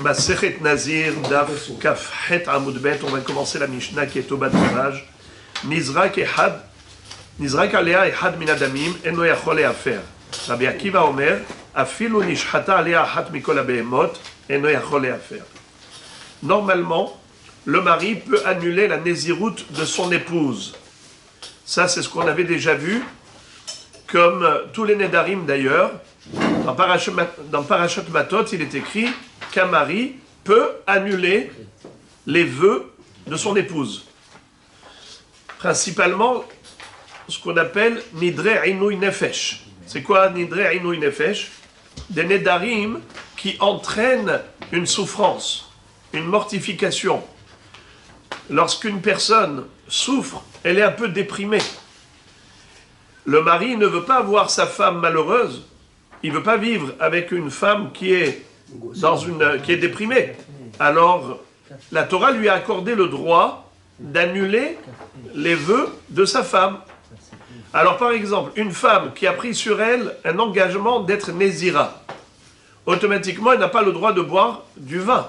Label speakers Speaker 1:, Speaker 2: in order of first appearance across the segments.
Speaker 1: Masechet Nazir, Daf Kaf Het Amud Bet, on va commencer la Mishnah qui est au bas de page. Nizrak alea ehad min adamim, eno yachol le'afer. Rabbi Akiva Omer, afilu nishchata alea achat mikol habehemot, eno yachol le'afer. Normalement, le mari peut annuler la néziroute de son épouse. Ça, c'est ce qu'on avait déjà vu, comme tous les Nedarim d'ailleurs. Dans Parashat Matot, il est écrit qu'un mari peut annuler les vœux de son épouse. Principalement, ce qu'on appelle Nidre Inouï Nefesh. C'est quoi Nidre Inouï Nefesh? Des Nedarim qui entraînent une souffrance, une mortification. Lorsqu'une personne souffre, elle est un peu déprimée. Le mari ne veut pas voir sa femme malheureuse. Il ne veut pas vivre avec une femme qui est déprimée. Alors, la Torah lui a accordé le droit d'annuler les vœux de sa femme. Alors, par exemple, une femme qui a pris sur elle un engagement d'être Nézira, automatiquement, elle n'a pas le droit de boire du vin.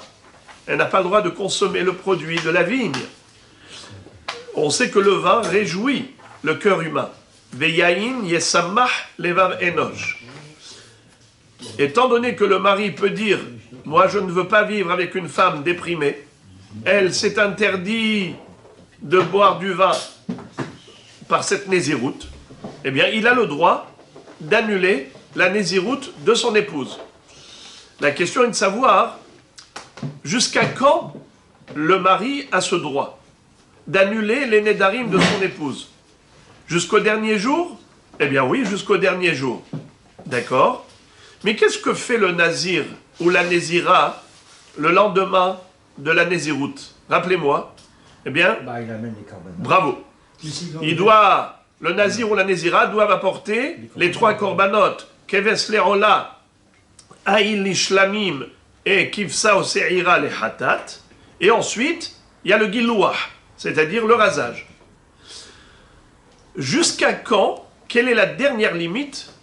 Speaker 1: Elle n'a pas le droit de consommer le produit de la vigne. On sait que le vin réjouit le cœur humain. Veyayin yesamach levav enosh. Étant donné que le mari peut dire « Moi, je ne veux pas vivre avec une femme déprimée. Elle s'est interdit de boire du vin par cette néziroute. » Eh bien, il a le droit d'annuler la néziroute de son épouse. La question est de savoir jusqu'à quand le mari a ce droit d'annuler les nédarim de son épouse. Jusqu'au dernier jour? Eh bien oui, jusqu'au dernier jour. D'accord? Mais qu'est-ce que fait le nazir ou la nézira le lendemain de la néziroute? Rappelez-moi. Eh bien,
Speaker 2: il amène les corbanotes.
Speaker 1: Bravo. Le nazir ou la nézira doivent apporter les 3 corbanotes. Keves le'ola, aïl lishlamim et kivsa ose'ira le hatat. Et ensuite, il y a le gilouah, c'est-à-dire le rasage. Jusqu'à quand? Quelle est la dernière limite,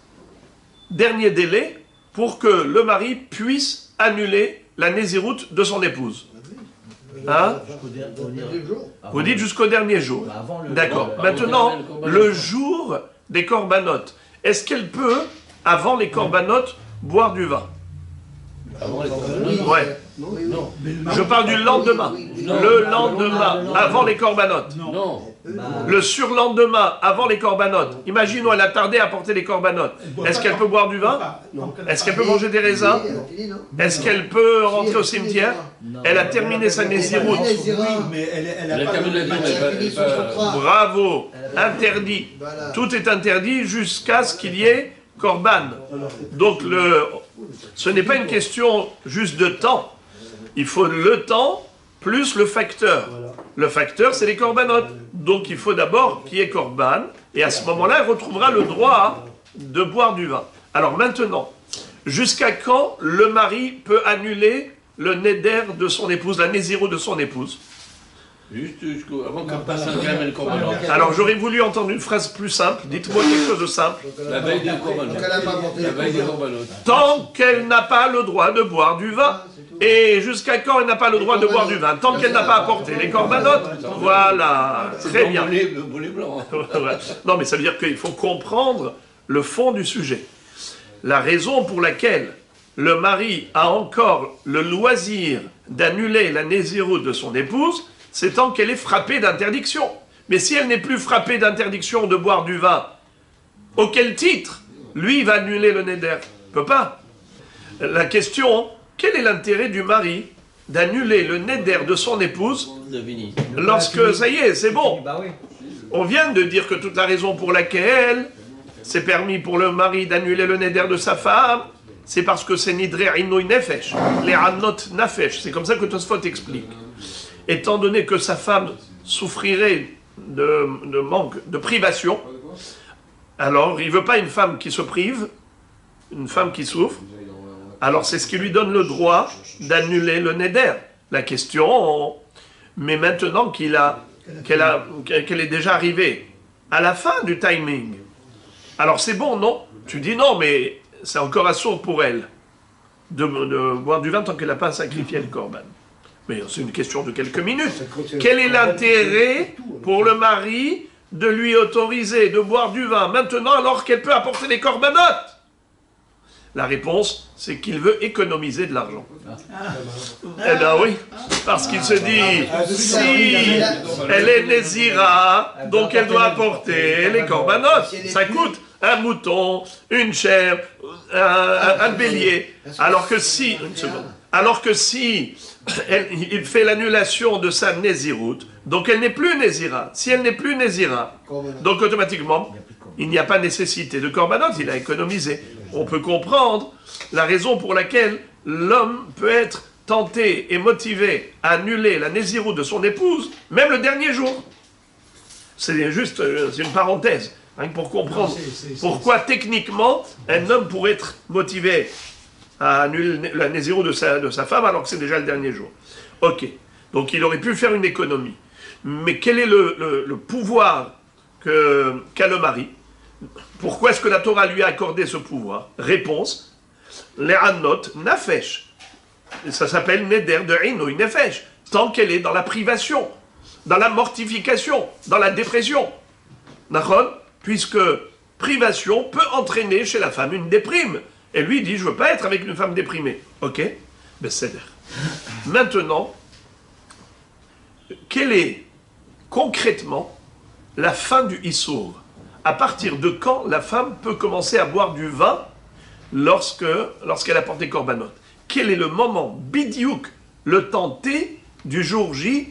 Speaker 1: dernier délai, pour que le mari puisse annuler la néziroute de son épouse? Hein? Vous dites jusqu'au dernier jour. D'accord. Maintenant, le jour des corbanotes, est-ce qu'elle peut, avant les corbanotes, boire du vin? Ouais.
Speaker 3: Non.
Speaker 1: Je parle du lendemain. Le lendemain, avant les corbanotes.
Speaker 3: Non.
Speaker 1: Le surlendemain, avant les corbanotes. Imaginons, elle a tardé à porter les corbanotes. Est-ce qu'elle peut boire du vin? Est-ce qu'elle peut manger des raisins? Est-ce qu'elle peut rentrer au cimetière? Elle a terminé sa néziroute.
Speaker 4: Mais elle a terminé.
Speaker 1: Bravo. Interdit. Tout est interdit jusqu'à ce qu'il y ait corban. Donc, ce n'est pas une question juste de temps. Il faut le temps plus le facteur. Le facteur, c'est les corbanotes. Donc, il faut d'abord qu'il y ait corban. Et à ce moment-là, elle retrouvera le droit de boire du vin. Alors maintenant, jusqu'à quand le mari peut annuler le néder de son épouse, la néziro de son épouse?
Speaker 3: Juste avant qu'elle passe un gramme et le corbanote.
Speaker 1: Alors, j'aurais voulu entendre une phrase plus simple. Dites-moi quelque chose de simple.
Speaker 3: La veille des corbanotes. La veille des corbanotes.
Speaker 1: Tant qu'elle n'a pas le droit de boire du vin. Et jusqu'à quand elle n'a pas le droit de boire du vin? Tant qu'elle n'a pas apporté les corbanotes. Voilà, très bien.
Speaker 3: Le bonnet blanc.
Speaker 1: Non, mais ça veut dire qu'il faut comprendre le fond du sujet. La raison pour laquelle le mari a encore le loisir d'annuler la néziroute de son épouse, c'est tant qu'elle est frappée d'interdiction. Mais si elle n'est plus frappée d'interdiction de boire du vin, auquel titre lui va annuler le néder? Il ne peut pas. La question, quel est l'intérêt du mari d'annuler le néder de son épouse lorsque, ça y est, c'est bon? On vient de dire que toute la raison pour laquelle c'est permis pour le mari d'annuler le néder de sa femme, c'est parce que c'est nidre inouï nefesh, les anot nafesh. C'est comme ça que Tosfot explique. Étant donné que sa femme souffrirait de manque, de privation, alors il ne veut pas une femme qui se prive, une femme qui souffre. Alors c'est ce qui lui donne le droit d'annuler le néder. La question, mais maintenant qu'elle est déjà arrivée à la fin du timing, alors c'est bon, non? Tu dis non, mais c'est encore assourd pour elle. de boire du vin tant qu'elle n'a pas sacrifié le corban. Mais c'est une question de quelques minutes. Quel est l'intérêt pour le mari de lui autoriser de boire du vin maintenant alors qu'elle peut apporter des corbanotes? La réponse, c'est qu'il veut économiser de l'argent. Eh bien oui, parce qu'il se dit, si elle est Nézira, donc elle doit apporter les corbanotes. Ça coûte un mouton, une chèvre, un bélier. Alors que si, il fait l'annulation de sa Néziroute, donc elle n'est plus Nézira. Si elle n'est plus Nézira, donc automatiquement, il n'y a pas nécessité de corbanotes, il a économisé. On peut comprendre la raison pour laquelle l'homme peut être tenté et motivé à annuler la Néziroute de son épouse, même le dernier jour. C'est juste c'est une parenthèse, hein, pour comprendre pourquoi techniquement un homme pourrait être motivé à annuler la Néziroute de sa femme alors que c'est déjà le dernier jour. Ok, donc il aurait pu faire une économie. Mais quel est le pouvoir qu'a le mari? Pourquoi est-ce que la Torah lui a accordé ce pouvoir? Réponse, Le'anot nafesh. Ça s'appelle Neder de Inouï Nefesh. Tant qu'elle est dans la privation, dans la mortification, dans la dépression. D'accord? Puisque privation peut entraîner chez la femme une déprime. Et lui dit, je ne veux pas être avec une femme déprimée. Ok? Ben c'est l'air. Maintenant, quelle est concrètement la fin du Issour? À partir de quand la femme peut commencer à boire du vin lorsqu'elle apporte des corbanotes? Quel est le moment bidiouk, le temps T du jour J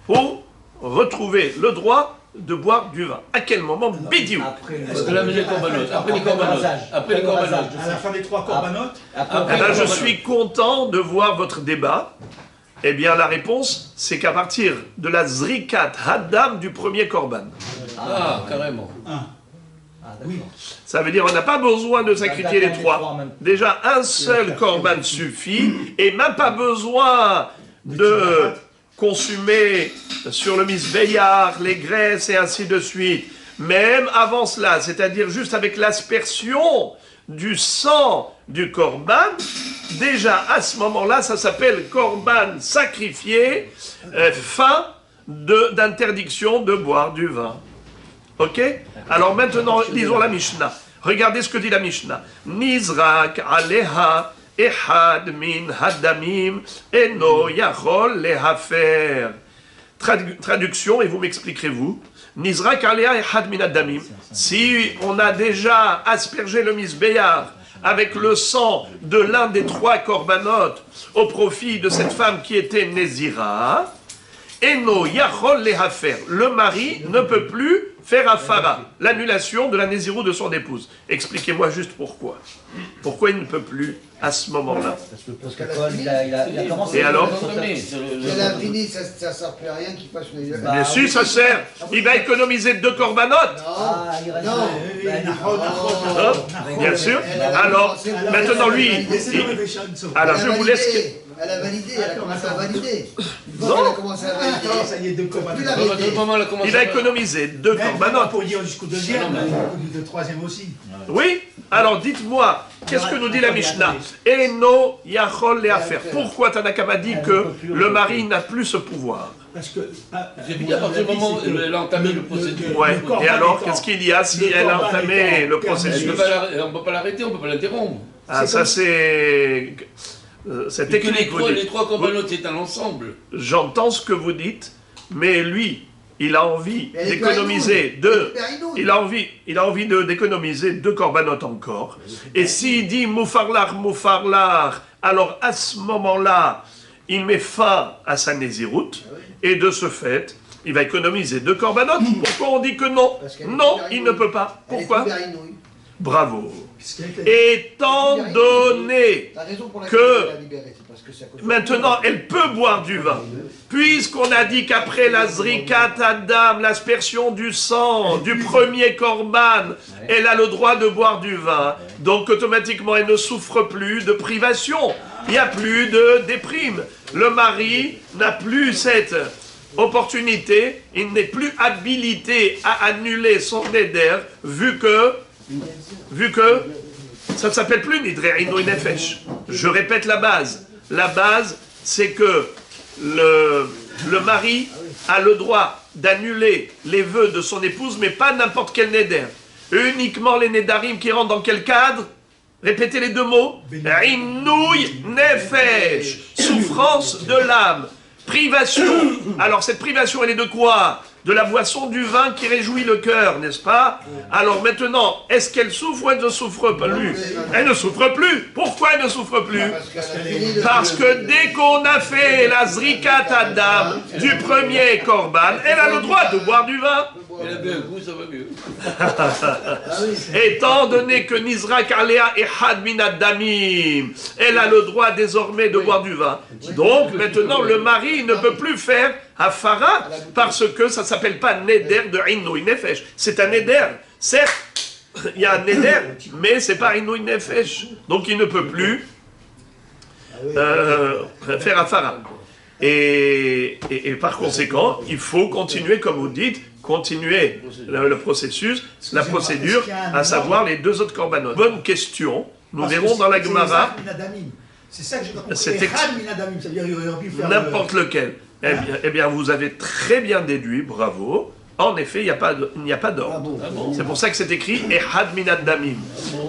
Speaker 1: pour retrouver le droit de boire du vin? À quel moment bidiouk?
Speaker 3: Après les corbanotes. Après les corbanotes.
Speaker 4: À la fin des 3 corbanotes.
Speaker 1: Je suis content de voir votre débat. Eh bien, la réponse, c'est qu'à partir de la Zrikat Haddam du premier korban.
Speaker 3: Ah, carrément.
Speaker 4: Oui.
Speaker 1: Ça veut dire qu'on n'a pas besoin de sacrifier les 3. Déjà, un seul korban suffit, et même pas besoin de consumer sur le misbéyar, les graisses et ainsi de suite. Même avant cela, c'est-à-dire juste avec l'aspersion du sang du korban, déjà à ce moment-là, ça s'appelle korban sacrifié, fin d'interdiction de boire du vin. Ok? Alors maintenant, lisons la Mishnah. Regardez ce que dit la Mishnah. Nizrak aleha ehad min hadamim eno yachol lehafer. Traduction, et vous m'expliquerez vous. Nizrak aleha ehad min hadamim. Si on a déjà aspergé le misbéyar avec le sang de l'un des 3 corbanotes au profit de cette femme qui était Nézira, eno yachol lehafer. Le mari ne peut plus faire afara, l'annulation de la Nézirut de son épouse. Expliquez-moi juste pourquoi. Pourquoi il ne peut plus à ce moment-là?
Speaker 2: Parce que Paul, il a commencé.
Speaker 1: Et alors?
Speaker 5: C'est la brindille, ça ne sert plus à rien qu'il fasse une...
Speaker 1: Bien sûr, ça sert. Il va économiser 2 corbanotes. Bien sûr. Alors, maintenant lui... Alors, je vous laisse...
Speaker 5: Elle a validé, elle a commencé à valider.
Speaker 1: Non.
Speaker 5: Elle a commencé à valider.
Speaker 4: Ça y est, 2 corbanotes.
Speaker 1: Il a économisé 2 corbanotes.
Speaker 4: Pour dire jusqu'au 2e, le 3e aussi.
Speaker 1: Oui. Alors, dites-moi, qu'est-ce que nous dit la Mishnah? Eno yachol lehafer. Pourquoi Tanakama dit que le mari n'a plus ce pouvoir?
Speaker 4: Parce que...
Speaker 3: J'ai dit à partir du moment où elle a entamé le processus.
Speaker 1: Ouais. Et alors, qu'est-ce qu'il y a si elle a entamé le processus?
Speaker 3: On ne peut pas l'arrêter, on ne peut pas l'interrompre.
Speaker 1: Ah, ça c'est... C'est technique.
Speaker 3: Les 3 corbanotes, c'est un ensemble.
Speaker 1: J'entends ce que vous dites, mais lui, il a envie d'économiser 2. Il a envie d'économiser 2 corbanotes encore. Et s'il dit moufarlar, alors à ce moment-là, il met fin à sa Nézirut, et de ce fait, il va économiser 2 corbanotes. Pourquoi on dit que non? Non, il ne peut pas. Pourquoi? Bravo. Étant donné que maintenant elle peut boire du vin, puisqu'on a dit qu'après la zrikat adam, l'aspersion du sang du premier korban, elle a le droit de boire du vin, donc automatiquement elle ne souffre plus de privation, il n'y a plus de déprime. Le mari n'a plus cette opportunité, il n'est plus habilité à annuler son éder, vu que ça ne s'appelle plus Nidre Inouï Nefesh. Je répète la base. La base, c'est que le mari a le droit d'annuler les vœux de son épouse, mais pas n'importe quel Neder. Uniquement les Nedarim qui rentrent dans quel cadre? Répétez les deux mots. Inouï Nefesh. Souffrance de l'âme. Privation. Alors cette privation, elle est de quoi? De la boisson du vin qui réjouit le cœur, n'est-ce pas? Alors maintenant, est-ce qu'elle souffre ou elle ne souffre plus? Elle ne souffre plus. Pourquoi elle ne souffre plus? Parce que dès qu'on a fait la Zrikat Adam du premier Korban, elle a le droit de boire du vin.
Speaker 3: Elle a bien un goût, ça va mieux.
Speaker 1: Étant donné que Nizrak Alea et Had Minad Damim, elle a le droit désormais de boire du vin. Donc maintenant, le mari ne peut plus faire Hafara parce que ça ne s'appelle pas Neder de Inouï Nefesh. C'est un Neder. Certes, il y a un Neder, mais ce n'est pas Inouï Nefesh. Donc il ne peut plus faire Hafara. Et par conséquent, il faut continuer, comme vous dites, continuer le processus, la procédure, à savoir les deux autres korbanot. Bonne question. Nous verrons dans la Gemara.
Speaker 4: C'est ça que j'ai compris.
Speaker 1: C'est
Speaker 4: C'est
Speaker 1: n'importe lequel. Eh bien, vous avez très bien déduit, bravo. En effet, il n'y a pas d'ordre. C'est pour ça que c'est écrit Ehad Minad Damim.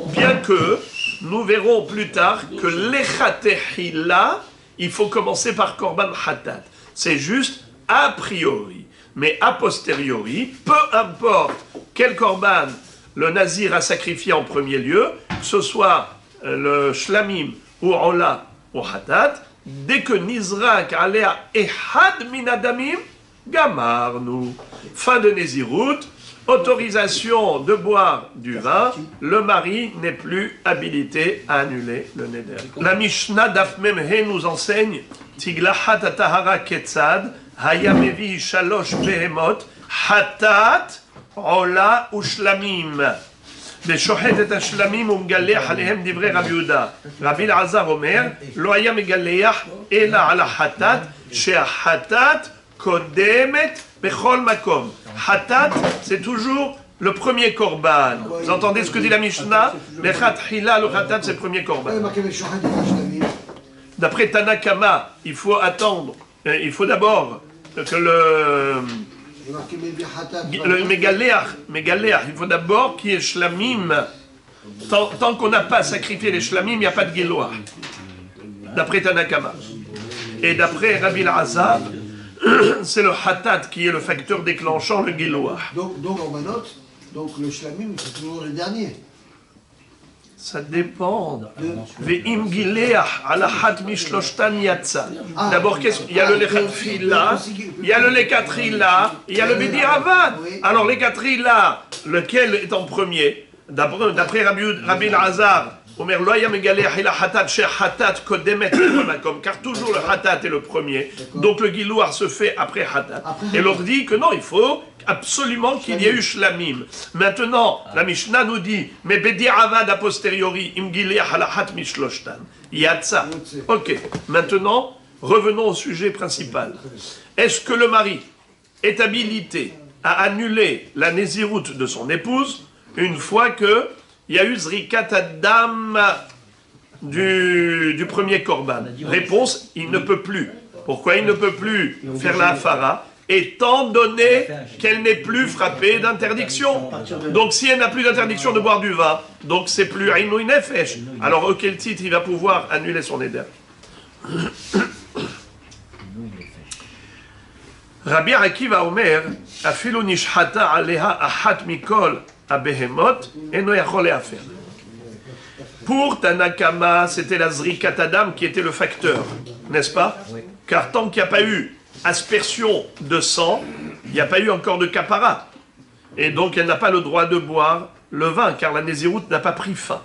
Speaker 1: Bien que nous verrons plus tard que l'Echatehila, il faut commencer par Korban Hatat. C'est juste a priori. Mais a posteriori, peu importe quel Korban le Nazir a sacrifié en premier lieu, que ce soit le Shlamim ou Ola ou Hatat, dès que Nizrak alea Ehad Minadamim, Gamarnu. Fin de Nézirut, autorisation de boire du vin, le mari n'est plus habilité à annuler le Neder. La Mishnah Daf Memhe nous enseigne Tiglahat Atahara Ketzad, Haya Mevi Shalosh Behemot, Hatat, Ola Ushlamim. ושוחט את השלמים ומגלח עליהם דברי רבי יהודה. רבי אלעזר אומר, לא היה מגלח אלא על החטאת, שהחטאת קודמת בכל מקום. חטאת, c'est toujours le premier korban. Vous entendez ce que dit la Mishnah? Le chatchila, le khatat, c'est le premier korban. D'après Tanakama, il faut attendre, il faut d'abord que le Megaléach, il faut d'abord qu'il y ait Shlamim. Tant qu'on n'a pas sacrifié les Shlamim, il n'y a pas de Giloah. D'après Tanakama. Et d'après Rabbi Elazar, c'est le Hatat qui est le facteur déclenchant le Giloah.
Speaker 5: Donc le Shlamim, c'est toujours le dernier.
Speaker 1: Ça dépend. Ve'im gileach alahat mishloshtan yatsa. D'abord, il y a le lechatchila, il y a le lekatrila, il y a le bediravad. Alors, lekatrila, lequel est en premier? D'après Rabbi Elazar, Omer lo haya megaleach ela hatat she hatat kodemet makom, car toujours le hatat est le premier. Donc le gilouar se fait après hatat. Et l'autre dit que non, il faut absolument qu'il y ait eu shlamim. Maintenant, la Mishnah nous dit, mais bedi'avad a posteriori, im gileach alahat mishloshtan. Yatsa. Ok. Maintenant, revenons au sujet principal. Est-ce que le mari est habilité à annuler la nésiroute de son épouse une fois que il y a eu Zrikat Adam du premier korban? Réponse, il ne peut plus. Pourquoi il ne peut plus faire la hafara? Étant donné qu'elle n'est plus frappée d'interdiction. Donc si elle n'a plus d'interdiction de boire du vin, donc c'est plus Inouï Nefesh. Alors auquel titre il va pouvoir annuler son éder? Rabbi Akiva Omer, Afilu nishhata aleha ahat mikol abehemot, eno yachol lehafer. Pour Tanakama, c'était la Zrikat Adam qui était le facteur, n'est-ce pas? Car tant qu'il n'y a pas eu aspersion de sang, il n'y a pas eu encore de kapara. Et donc elle n'a pas le droit de boire le vin, car la Néziroute n'a pas pris fin.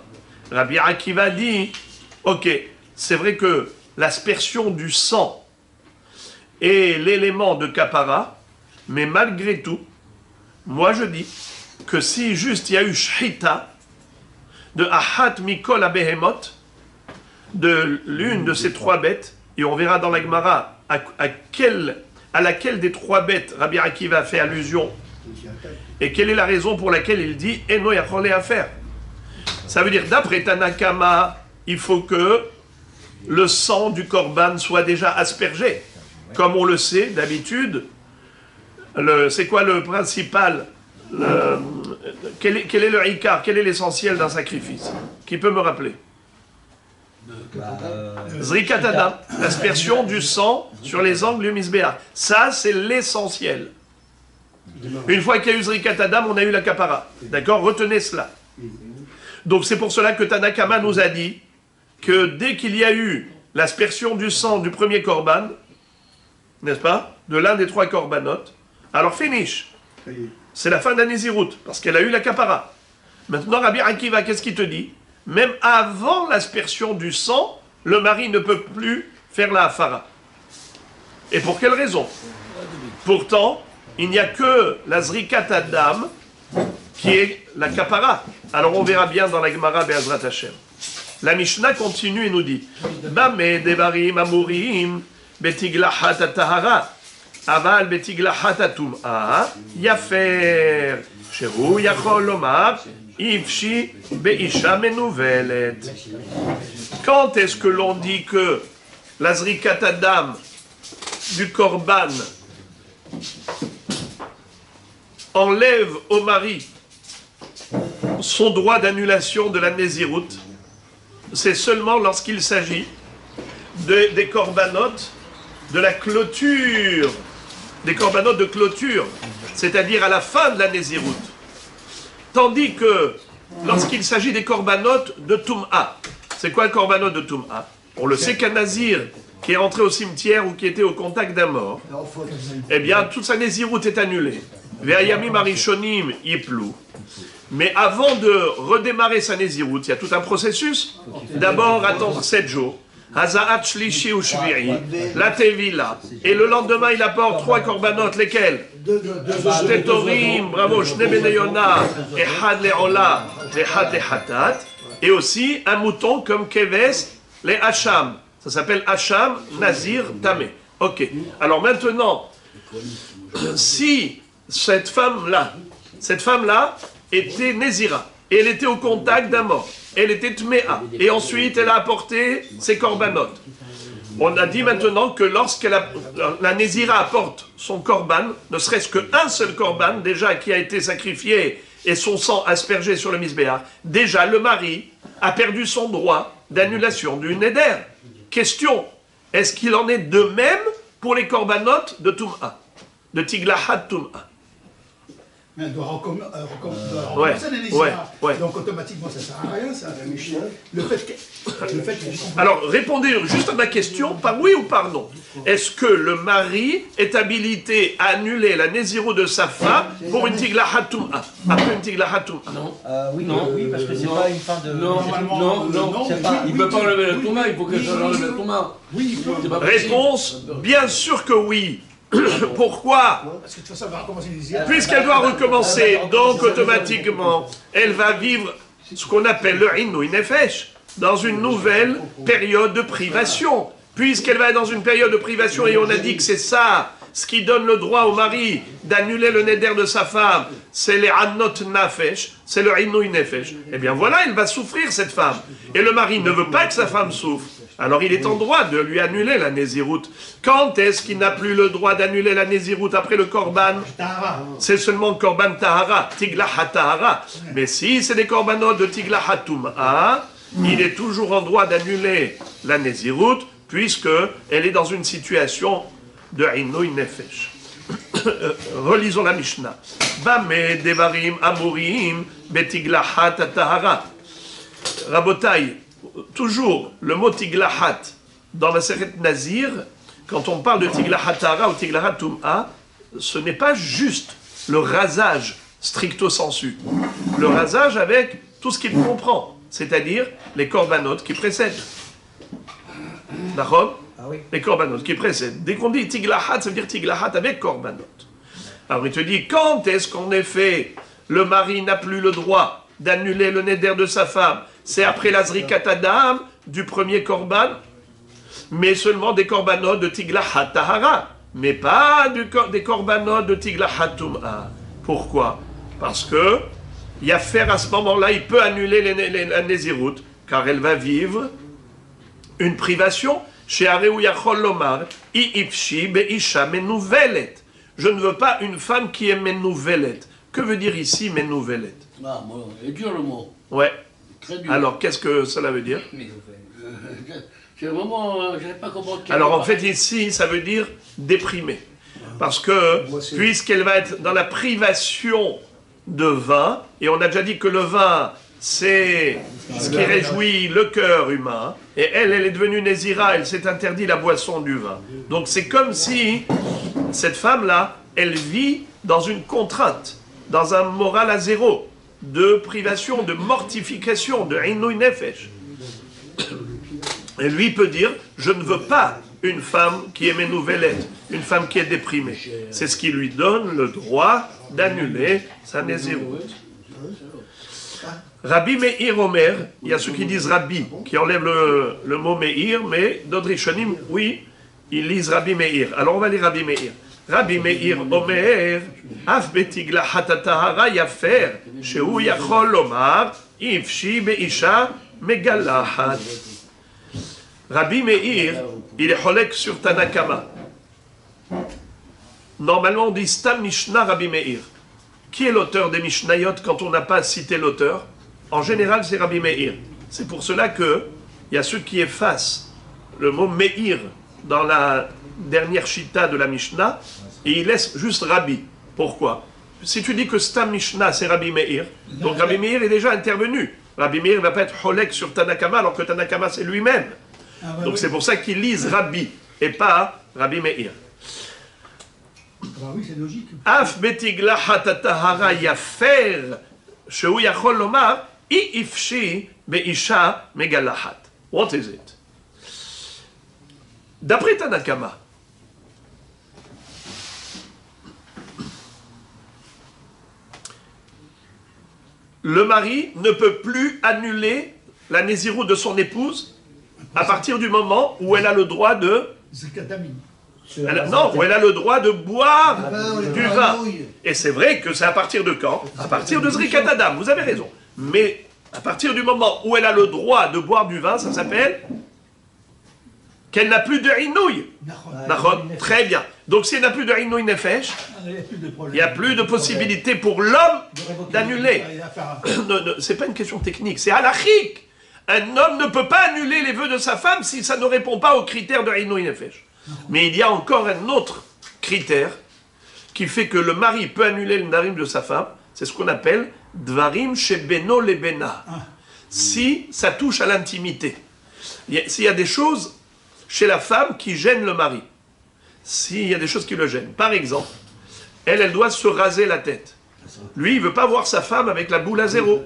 Speaker 1: Rabbi Akiva dit, ok, c'est vrai que l'aspersion du sang est l'élément de kapara, mais malgré tout, moi je dis que si juste il y a eu shhita de ahat mikol abehemot, de l'une de ces trois bêtes, et on verra dans la Gemara à laquelle des trois bêtes Rabbi Akiva fait allusion, et quelle est la raison pour laquelle il dit Eno yachol lehafer. Ça veut dire, d'après Tanakama, il faut que le sang du korban soit déjà aspergé. Comme on le sait d'habitude, c'est quoi le principal quel est le ikar, quel est l'essentiel d'un sacrifice? Qui peut me rappeler? Zrikat Adam, l'aspersion du sang sur les angles du misbéach. Ça, c'est l'essentiel. Une fois qu'il y a eu Zrikat Adam, on a eu la kapara. D'accord? Retenez cela. Donc c'est pour cela que Tanakama nous a dit que dès qu'il y a eu l'aspersion du sang du premier korban, n'est-ce pas? De l'un des 3 korbanotes, alors finish. C'est la fin de la Nézirut, parce qu'elle a eu la kapara. Maintenant, Rabbi Akiva, qu'est-ce qu'il te dit? Même avant l'aspersion du sang, le mari ne peut plus faire la hafara. Et pour quelle raison? Pourtant, il n'y a que la Zrikat Adam qui est la kapara. Alors on verra bien dans la Gemara Be'ezrat Hashem. La Mishnah continue et nous dit Bame devarim amurim betiglahat atahara aval betiglahat atum'a yafer shehu yachol lomar ifshi be'isha menouvelet. Quand est-ce que l'on dit que la Zrikat Adam du korban enlève au mari son droit d'annulation de la Nézirut? C'est seulement lorsqu'il s'agit des corbanotes de la clôture, des corbanotes de clôture, c'est-à-dire à la fin de la Nézirut. Tandis que lorsqu'il s'agit des corbanotes de Toum'a, c'est quoi le korbanot de Toum'a? On le sait qu'un nazir qui est entré au cimetière ou qui était au contact d'un mort, eh bien toute sa Nézirut est annulée. Ve'ayamim arishonim yiplou. Mais avant de redémarrer sa Nézirut, il y a tout un processus. D'abord, attendre 7 jours. Haza'at shlishi ou shvi'i, la tevila. Et le lendemain, il apporte 3 corbanotes, lesquels? Shtetorim, bravo, shne beneyona, et had le'ola, et had le'hatat. Et aussi un mouton comme keves, les hacham. Ça s'appelle hacham, nazir, tamé. Ok. Alors maintenant, si cette femme-là était Nézira, et elle était au contact d'un mort, elle était Tméa, et ensuite elle a apporté ses corbanotes. On a dit maintenant que la Nézira apporte son korban, ne serait-ce qu'un seul korban, déjà qui a été sacrifié, et son sang aspergé sur le misbéach, déjà le mari a perdu son droit d'annulation du neder. Question, est-ce qu'il en est de même pour les corbanotes de Toum'a, de Tiglahat Toum'a?
Speaker 4: Mais elle doit recommencer la Nézira. Donc automatiquement, ça ne sert à rien, ça. Le fait que...
Speaker 1: Alors, répondez juste à ma question, par oui ou par non. Est-ce que le mari est habilité à annuler la Nézirut de sa femme pour une Tiglahat Toum'a, après une Tiglahat Toum'a?
Speaker 3: Non.
Speaker 2: Oui,
Speaker 3: Non.
Speaker 2: oui, parce que c'est pas une fin de...
Speaker 3: Non,
Speaker 2: c'est pas...
Speaker 3: il ne peut pas enlever la Touma, il faut qu'elle enlève la Touma.
Speaker 4: Oui, il peut.
Speaker 1: Réponse, bien sûr que oui. Pourquoi?
Speaker 4: Parce que de toute façon, elle va recommencer les Nézira.
Speaker 1: Puisqu'elle doit recommencer, donc automatiquement, elle va vivre ce qu'on appelle le Inouï Nefesh, dans une nouvelle période de privation. Puisqu'elle va être dans une période de privation, et on a dit que c'est ça, ce qui donne le droit au mari d'annuler le neder de sa femme, c'est les Annot Nafesh, c'est le Inouï Nefesh. Eh bien voilà, elle va souffrir cette femme. Et le mari ne veut pas que sa femme souffre. Alors il est en droit de lui annuler la Nézirut. Quand est-ce qu'il n'a plus le droit d'annuler la Nézirut après le Korban? C'est seulement le Korban Tahara, Tiglahat Tahara. Mais si c'est des Korbanotes de Tiglahat Toum'a, il est toujours en droit d'annuler la Nézirut, puisque elle est dans une situation de Inouï Nefesh. Relisons la Mishnah. Bame devarim amurim betiglahat tahara. Rabotai. Toujours, le mot Tiglahat, dans la Seret Nazir, quand on parle de Tiglahat Tahara ou Tiglahat Toum'a, ce n'est pas juste le rasage stricto sensu. Le rasage avec tout ce qu'il comprend, c'est-à-dire les corbanotes qui précèdent. D'accord? Les corbanotes qui précèdent. Dès qu'on dit Tiglahat, ça veut dire Tiglahat avec corbanotes. Alors il te dit, quand est-ce qu'en effet, le mari n'a plus le droit d'annuler le neder de sa femme? C'est après la Zrikat Adam du premier korban, mais seulement des korbanotes de Tiglahat Tahara, mais pas des korbanotes de Tiglahat Toum'a. Pourquoi? Parce que Yafer, à ce moment-là, il peut annuler la Nézirut, car elle va vivre une privation. Chez Areu Yachol Lomar, I Ifshi Beisha Menouvelet. Je ne veux pas une femme qui est Menouvelet. Que veut dire ici Menouvelet?
Speaker 3: Ah, bon, c'est dur le mot.
Speaker 1: Ouais.
Speaker 3: Très dur.
Speaker 1: Alors, qu'est-ce que cela veut dire?
Speaker 3: C'est vraiment, je ne sais pas comment...
Speaker 1: Alors, en fait, ici, ça veut dire déprimé. Parce que, puisqu'elle va être dans la privation de vin, et on a déjà dit que le vin, c'est ce qui réjouit le cœur humain, et elle est devenue Nézira, elle s'est interdit la boisson du vin. Donc, c'est comme si cette femme-là, elle vit dans une contrainte, dans un moral à zéro, de privation, de mortification, de Inouï Nefesh. Et lui peut dire, je ne veux pas une femme qui est Menouvelette, une femme qui est déprimée. C'est ce qui lui donne le droit d'annuler sa Nézirut. Rabbi Meir Omer, il y a ceux qui disent Rabbi, qui enlèvent le mot Meir, mais d'autres Rishonim, oui, ils lisent Rabbi Meir. Alors on va lire Rabbi Meir. Rabbi Meir Omer, Af betigla hatatahara yafer, shehu yachol lomar, ifshi be'isha megalahat. Rabbi Meir, il est cholek sur Tanakama. Normalement, on dit Stam Mishnah Rabbi Meir. Qui est l'auteur des Mishnayot quand on n'a pas cité l'auteur? En général, c'est Rabbi Meir. C'est pour cela qu'il y a ceux qui effacent le mot Meir dans la dernière chita de la Mishnah et ils laissent juste Rabbi. Pourquoi? Si tu dis que Stam Mishnah, c'est Rabbi Meir, donc Rabbi Meir est déjà intervenu. Rabbi Meir ne va pas être cholek sur Tanakama alors que Tanakama, c'est lui-même. Donc c'est pour ça qu'ils lisent Rabbi et pas Rabbi Meir.
Speaker 4: Oui, c'est logique.
Speaker 1: Af betigla hatatahara yafer shehu yachol lomar I ifshi be'isha megalahat. What is it? D'après Tanakama, le mari ne peut plus annuler la Nézirut de son épouse à partir du moment où elle a le droit de... où elle a le droit de boire du vin. Et c'est vrai que c'est à partir de quand? À partir de Zrikat Adam, vous avez raison. Mais à partir du moment où elle a le droit de boire du vin, ça s'appelle qu'elle n'a plus de Inouï. Très bien. Donc si elle n'a plus de Inouï Nefesh, il n'y a plus de possibilité pour l'homme d'annuler. C'est pas une question technique, c'est halachique. Un homme ne peut pas annuler les vœux de sa femme si ça ne répond pas aux critères de Inouï Nefesh. Mais il y a encore un autre critère qui fait que le mari peut annuler le narim de sa femme, c'est ce qu'on appelle Dvarim Shebeno Lebena. Si ça touche à l'intimité. S'il y a des choses chez la femme qui gênent le mari. S'il y a des choses qui le gênent. Par exemple, elle doit se raser la tête. Lui, il ne veut pas voir sa femme avec la boule à zéro.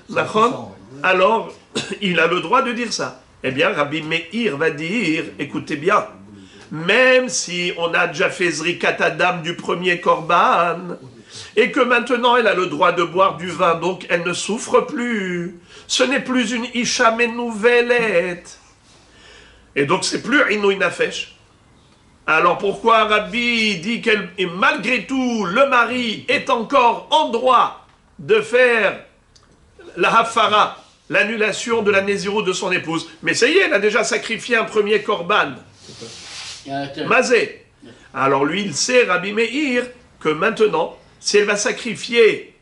Speaker 1: D'accord? Alors, il a le droit de dire ça. Eh bien, Rabbi Meir va dire, écoutez bien, même si on a déjà fait Zrikat Adam du premier Korban, et que maintenant elle a le droit de boire du vin, donc elle ne souffre plus, ce n'est plus une Isha Menouvelet. Et donc c'est plus Inouï Nafesh. Alors pourquoi Rabbi dit qu'elle, et malgré tout, le mari est encore en droit de faire la Hafara, l'annulation de la Nézirut de son épouse. Mais ça y est, elle a déjà sacrifié un premier Korban. Mazé. Alors lui, il sait, Rabbi Meir, que maintenant, si elle va sacrifier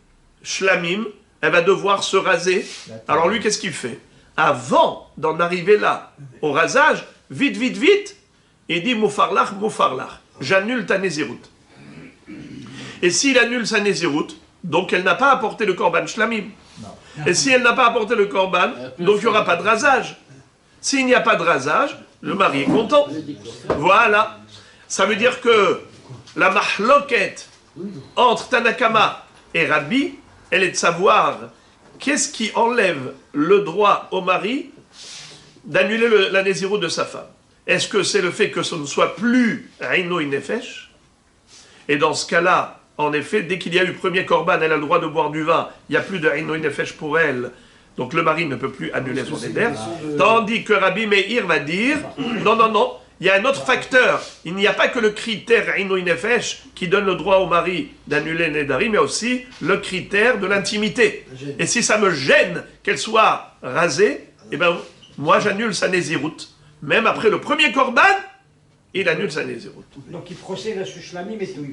Speaker 1: Shlamim, elle va devoir se raser. Alors lui, qu'est-ce qu'il fait? Avant d'en arriver là, au rasage, vite, vite, vite, il dit Moufarlach, Moufarlach, j'annule ta Nézirut. Et s'il annule sa Nézirut, donc elle n'a pas apporté le Korban Shlamim. Et si elle n'a pas apporté le Korban, donc il n'y aura pas de rasage. S'il n'y a pas de rasage, le mari est content. Voilà. Ça veut dire que la mahloket entre Tanakama et Rabbi, elle est de savoir qu'est-ce qui enlève le droit au mari d'annuler la Nézirut de sa femme. Est-ce que c'est le fait que ce ne soit plus Inouï Nefesh? Et dans ce cas-là, en effet, dès qu'il y a eu premier Korban, elle a le droit de boire du vin, il n'y a plus de Inouï Nefesh pour elle. Donc le mari ne peut plus annuler son éder. Tandis que Rabbi Meir va dire, non, non, non, il y a un autre facteur. Il n'y a pas que le critère Inouï Nefesh qui donne le droit au mari d'annuler les Nedarim, mais aussi le critère de l'intimité. Et si ça me gêne qu'elle soit rasée, eh ben, moi j'annule sa Nézirout. Même après le premier Korban, il annule sa Nézirout.
Speaker 6: Donc il procède à ce shlamim et tout.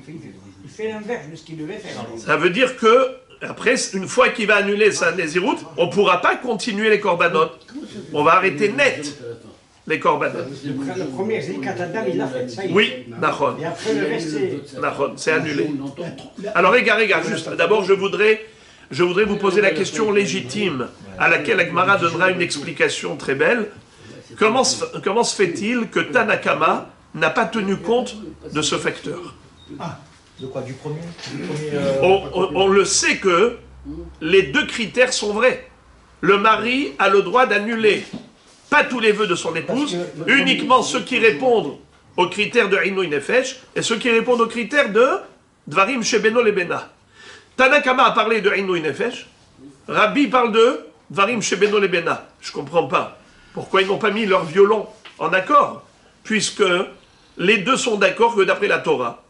Speaker 6: Il fait l'inverse de ce qu'il devait faire.
Speaker 1: Ça veut dire que, après, une fois qu'il va annuler sa Nézirout, on ne pourra pas continuer les Korbanot. On va arrêter net les Korbanot.
Speaker 6: Le premier, c'est quand Adam il l'a fait. Ça y est.
Speaker 1: Oui, Nahon.
Speaker 6: Et après le reste, c'est.
Speaker 1: Nahon, c'est annulé. Alors, regarde, juste. D'abord, je voudrais vous poser la question légitime à laquelle Agmara donnera une explication très belle. Comment se fait-il que Tanakama n'a pas tenu compte de ce facteur?
Speaker 2: De quoi? Du premier,
Speaker 1: On le sait que les deux critères sont vrais. Le mari a le droit d'annuler pas tous les vœux de son épouse, uniquement ceux qui répondent aux critères de Inouï Nefesh et ceux qui répondent aux critères de Dvarim Shebeno Lebena. Tanakama a parlé de Inouï Nefesh, Rabbi parle de Dvarim Shebeno Lebena. Je ne comprends pas. Pourquoi ils n'ont pas mis leur violon en accord? Puisque les deux sont d'accord que d'après la Torah,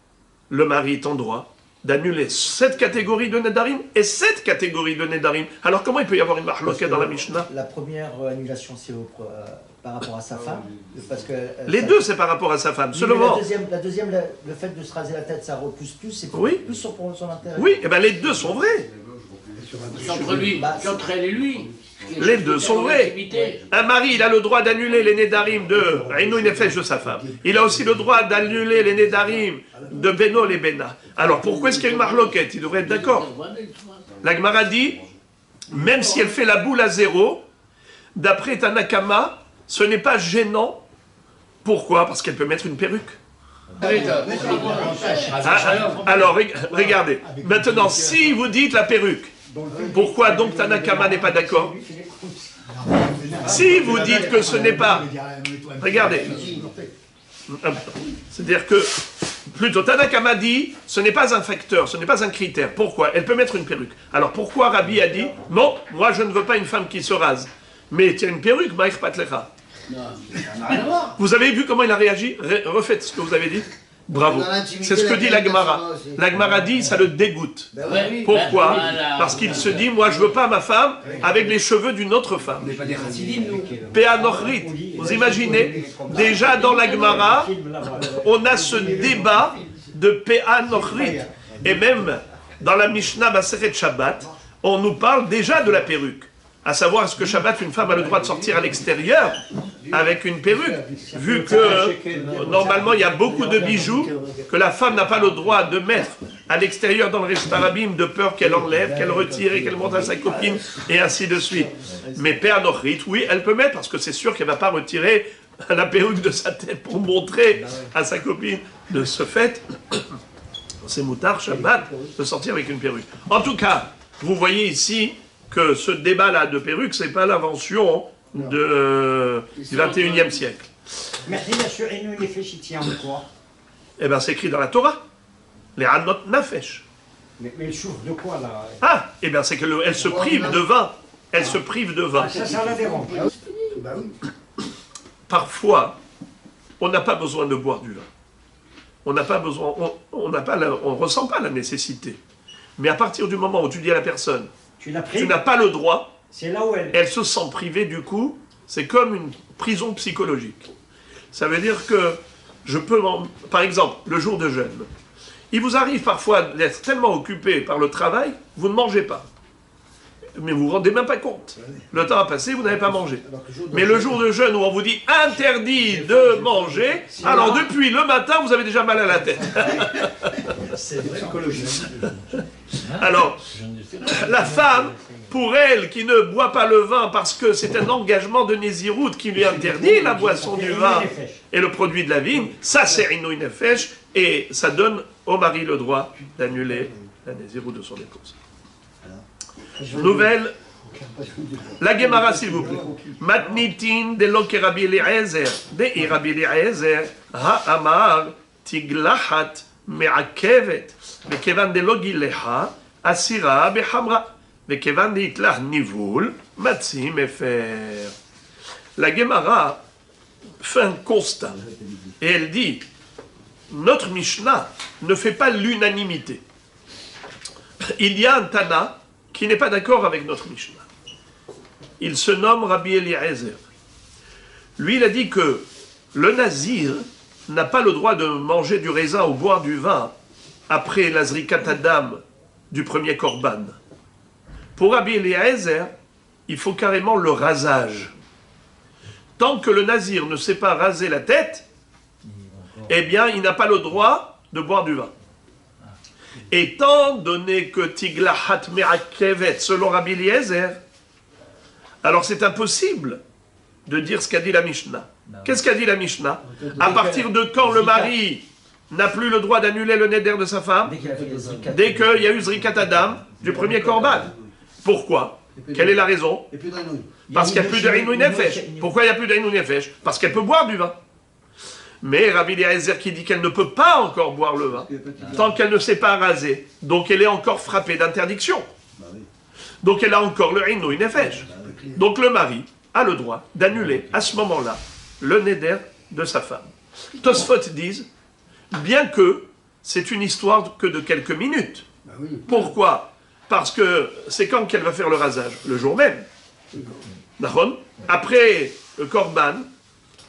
Speaker 1: le mari est en droit d'annuler cette catégorie de Nedarim et cette catégorie de Nedarim. Alors comment il peut y avoir une mahloket dans la Mishnah?
Speaker 2: La première annulation, c'est par rapport à sa femme. Parce que,
Speaker 1: les deux, c'est par rapport à sa femme. Seulement.
Speaker 2: La deuxième, le fait de se raser la tête, ça repousse plus, c'est plus son intérêt.
Speaker 1: Oui, et bien les deux sont vrais.
Speaker 3: Entre lui, entre elle et lui.
Speaker 1: Les deux sont vrais. Un mari, il a le droit d'annuler les Nedarim de Inouï Nefesh de sa femme. Il a aussi le droit d'annuler les Nedarim de Beno les Bena. Alors pourquoi est-ce qu'il y a une marloquette? Il devrait être d'accord. La Gemara dit, même si elle fait la boule à zéro, d'après Tanakama, ce n'est pas gênant. Pourquoi? Parce qu'elle peut mettre une perruque. Alors, regardez. Maintenant, si vous dites la perruque, pourquoi donc Tanakama n'est pas d'accord? Si vous dites que ce n'est pas... Regardez. C'est-à-dire que, plutôt, Tanakama dit, ce n'est pas un facteur, ce n'est pas un critère. Pourquoi? Elle peut mettre une perruque. Alors pourquoi Rabbi a dit, non, moi je ne veux pas une femme qui se rase. Mais tu as une perruque, Maïch Patlecha. Vous avez vu comment il a réagi? Refaites ce que vous avez dit. Bravo. C'est ce que dit la Gemara. La Gemara dit, ça le dégoûte. Pourquoi? Parce qu'il se dit, moi je veux pas ma femme avec les cheveux d'une autre femme. Péanochrit. Vous imaginez? Déjà dans la Gemara, on a ce débat de Péanochrit. Et même dans la Mishnah Maseret Shabbat, on nous parle déjà de la perruque. À savoir, est-ce que Shabbat, une femme a le droit de sortir à l'extérieur avec une perruque, vu que normalement il y a beaucoup de bijoux que la femme n'a pas le droit de mettre à l'extérieur dans le Reshtarabim de peur qu'elle enlève, qu'elle retire et qu'elle montre à sa copine, et ainsi de suite. Mais Père Nochrit, oui, elle peut mettre, parce que c'est sûr qu'elle ne va pas retirer la perruque de sa tête pour montrer à sa copine. De ce fait, c'est moutard, Shabbat, de sortir avec une perruque. En tout cas, vous voyez ici que ce débat-là de perruque, ce n'est pas l'invention du 21e siècle.
Speaker 6: Merci, bien sûr, et nous, les féchitiens, quoi?
Speaker 1: Eh bien, c'est écrit dans la Torah. Les Hanot Nafesh.
Speaker 6: Mais le souffle de quoi, là?
Speaker 1: Ah, eh bien, c'est qu'elle se prive de vin. Elle se prive de vin.
Speaker 6: Ça la dérange.
Speaker 1: Parfois, on n'a pas besoin de boire du vin. On n'a pas besoin, on ressent pas la nécessité. Mais à partir du moment où tu dis à la personne, tu n'as pas le droit,
Speaker 6: c'est là où
Speaker 1: elle se sent privée du coup, c'est comme une prison psychologique. Ça veut dire que je peux, par exemple, le jour de jeûne, il vous arrive parfois d'être tellement occupé par le travail, vous ne mangez pas. Mais vous ne vous rendez même pas compte. Le temps a passé, vous n'avez pas mangé. Mais le jour de jeûne où on vous dit interdit de manger, alors depuis le matin, vous avez déjà mal à la tête.
Speaker 2: C'est psychologique.
Speaker 1: Alors, la femme, pour elle qui ne boit pas le vin parce que c'est un engagement de Nézirout qui lui interdit la boisson du vin et le produit de la vigne, ça c'est Inouï Nefesh et ça donne au mari le droit d'annuler la Nézirout de son épouse. Nouvelle, la Gemara s'il vous plaît. Matnitin de lo que Rabbi Eliezer, de Rabbi Eliezer, ha'amar tiglachat me'akevet, וכיוון דלא גילחה, אסירה בחמרה, וכיוון דהתלך ניבול, מציא מפר. La Gemara fait un constat. Et elle dit, notre Mishnah ne fait pas l'unanimité. Il y a un Tana qui n'est pas d'accord avec notre Mishnah. Il se nomme Rabbi Eliezer. Lui, il a dit que le Nazir n'a pas le droit de manger du raisin ou boire du vin après la Zrikat Adam du premier Korban. Pour Rabbi Eliezer, il faut carrément le rasage. Tant que le Nazir ne sait pas raser la tête, eh bien, il n'a pas le droit de boire du vin. Étant donné que Tiglahat Me'akevet, selon Rabbi Eliezer, alors c'est impossible de dire ce qu'a dit la Mishnah. Qu'est-ce qu'a dit la Mishnah? À partir de quand le mari n'a plus le droit d'annuler le neder de sa femme? Dès qu'il y a eu Zrikat Adam du premier Korban. Pourquoi? Quelle est la raison? Parce qu'il n'y a plus de Rinouï Nefesh. Pourquoi il n'y a plus de Rinouï Nefesh? Parce qu'elle peut boire du vin. Mais Rabbi Eliezer qui dit qu'elle ne peut pas encore boire le vin, tant qu'elle ne s'est pas raser, donc elle est encore frappée d'interdiction. Donc elle a encore le Rinouï Nefesh. Donc le mari a le droit d'annuler à ce moment-là le neder de sa femme. Tosfot disent, bien que c'est une histoire que de quelques minutes. Pourquoi? Parce que c'est quand qu'elle va faire le rasage? Le jour même. Après le korban,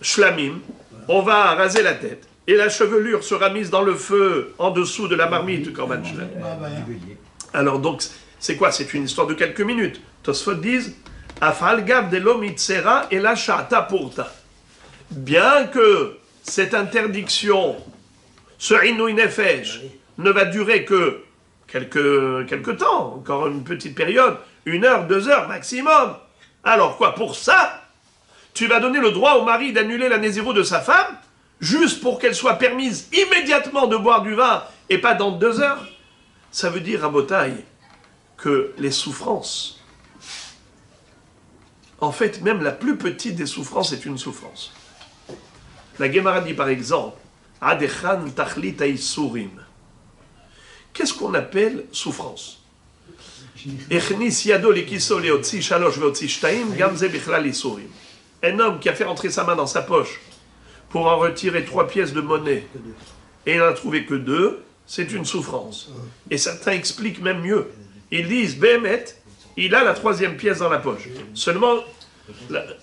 Speaker 1: shlamim, on va raser la tête. Et la chevelure sera mise dans le feu en dessous de la marmite du korban shlamim. Alors donc, c'est quoi? C'est une histoire de quelques minutes. Tosfot disent, Afal gav de l'omitzera et la shata purta. Bien que cette interdiction, ce inouï nefesh, ne va durer que quelques temps, encore une petite période, 1 heure, 2 heures maximum. Alors quoi, pour ça, tu vas donner le droit au mari d'annuler la néziro de sa femme, juste pour qu'elle soit permise immédiatement de boire du vin, et pas dans 2 heures? Ça veut dire, Rabotai, que les souffrances, en fait, même la plus petite des souffrances est une souffrance. La Gemara dit par exemple, Adechan tachlit haïsurim. Qu'est-ce qu'on appelle souffrance? Un homme qui a fait rentrer sa main dans sa poche pour en retirer 3 pièces de monnaie et il n'en a trouvé que 2, c'est une souffrance. Et certains expliquent même mieux. Ils disent, Béhémet, il a la 3e pièce dans la poche. Seulement,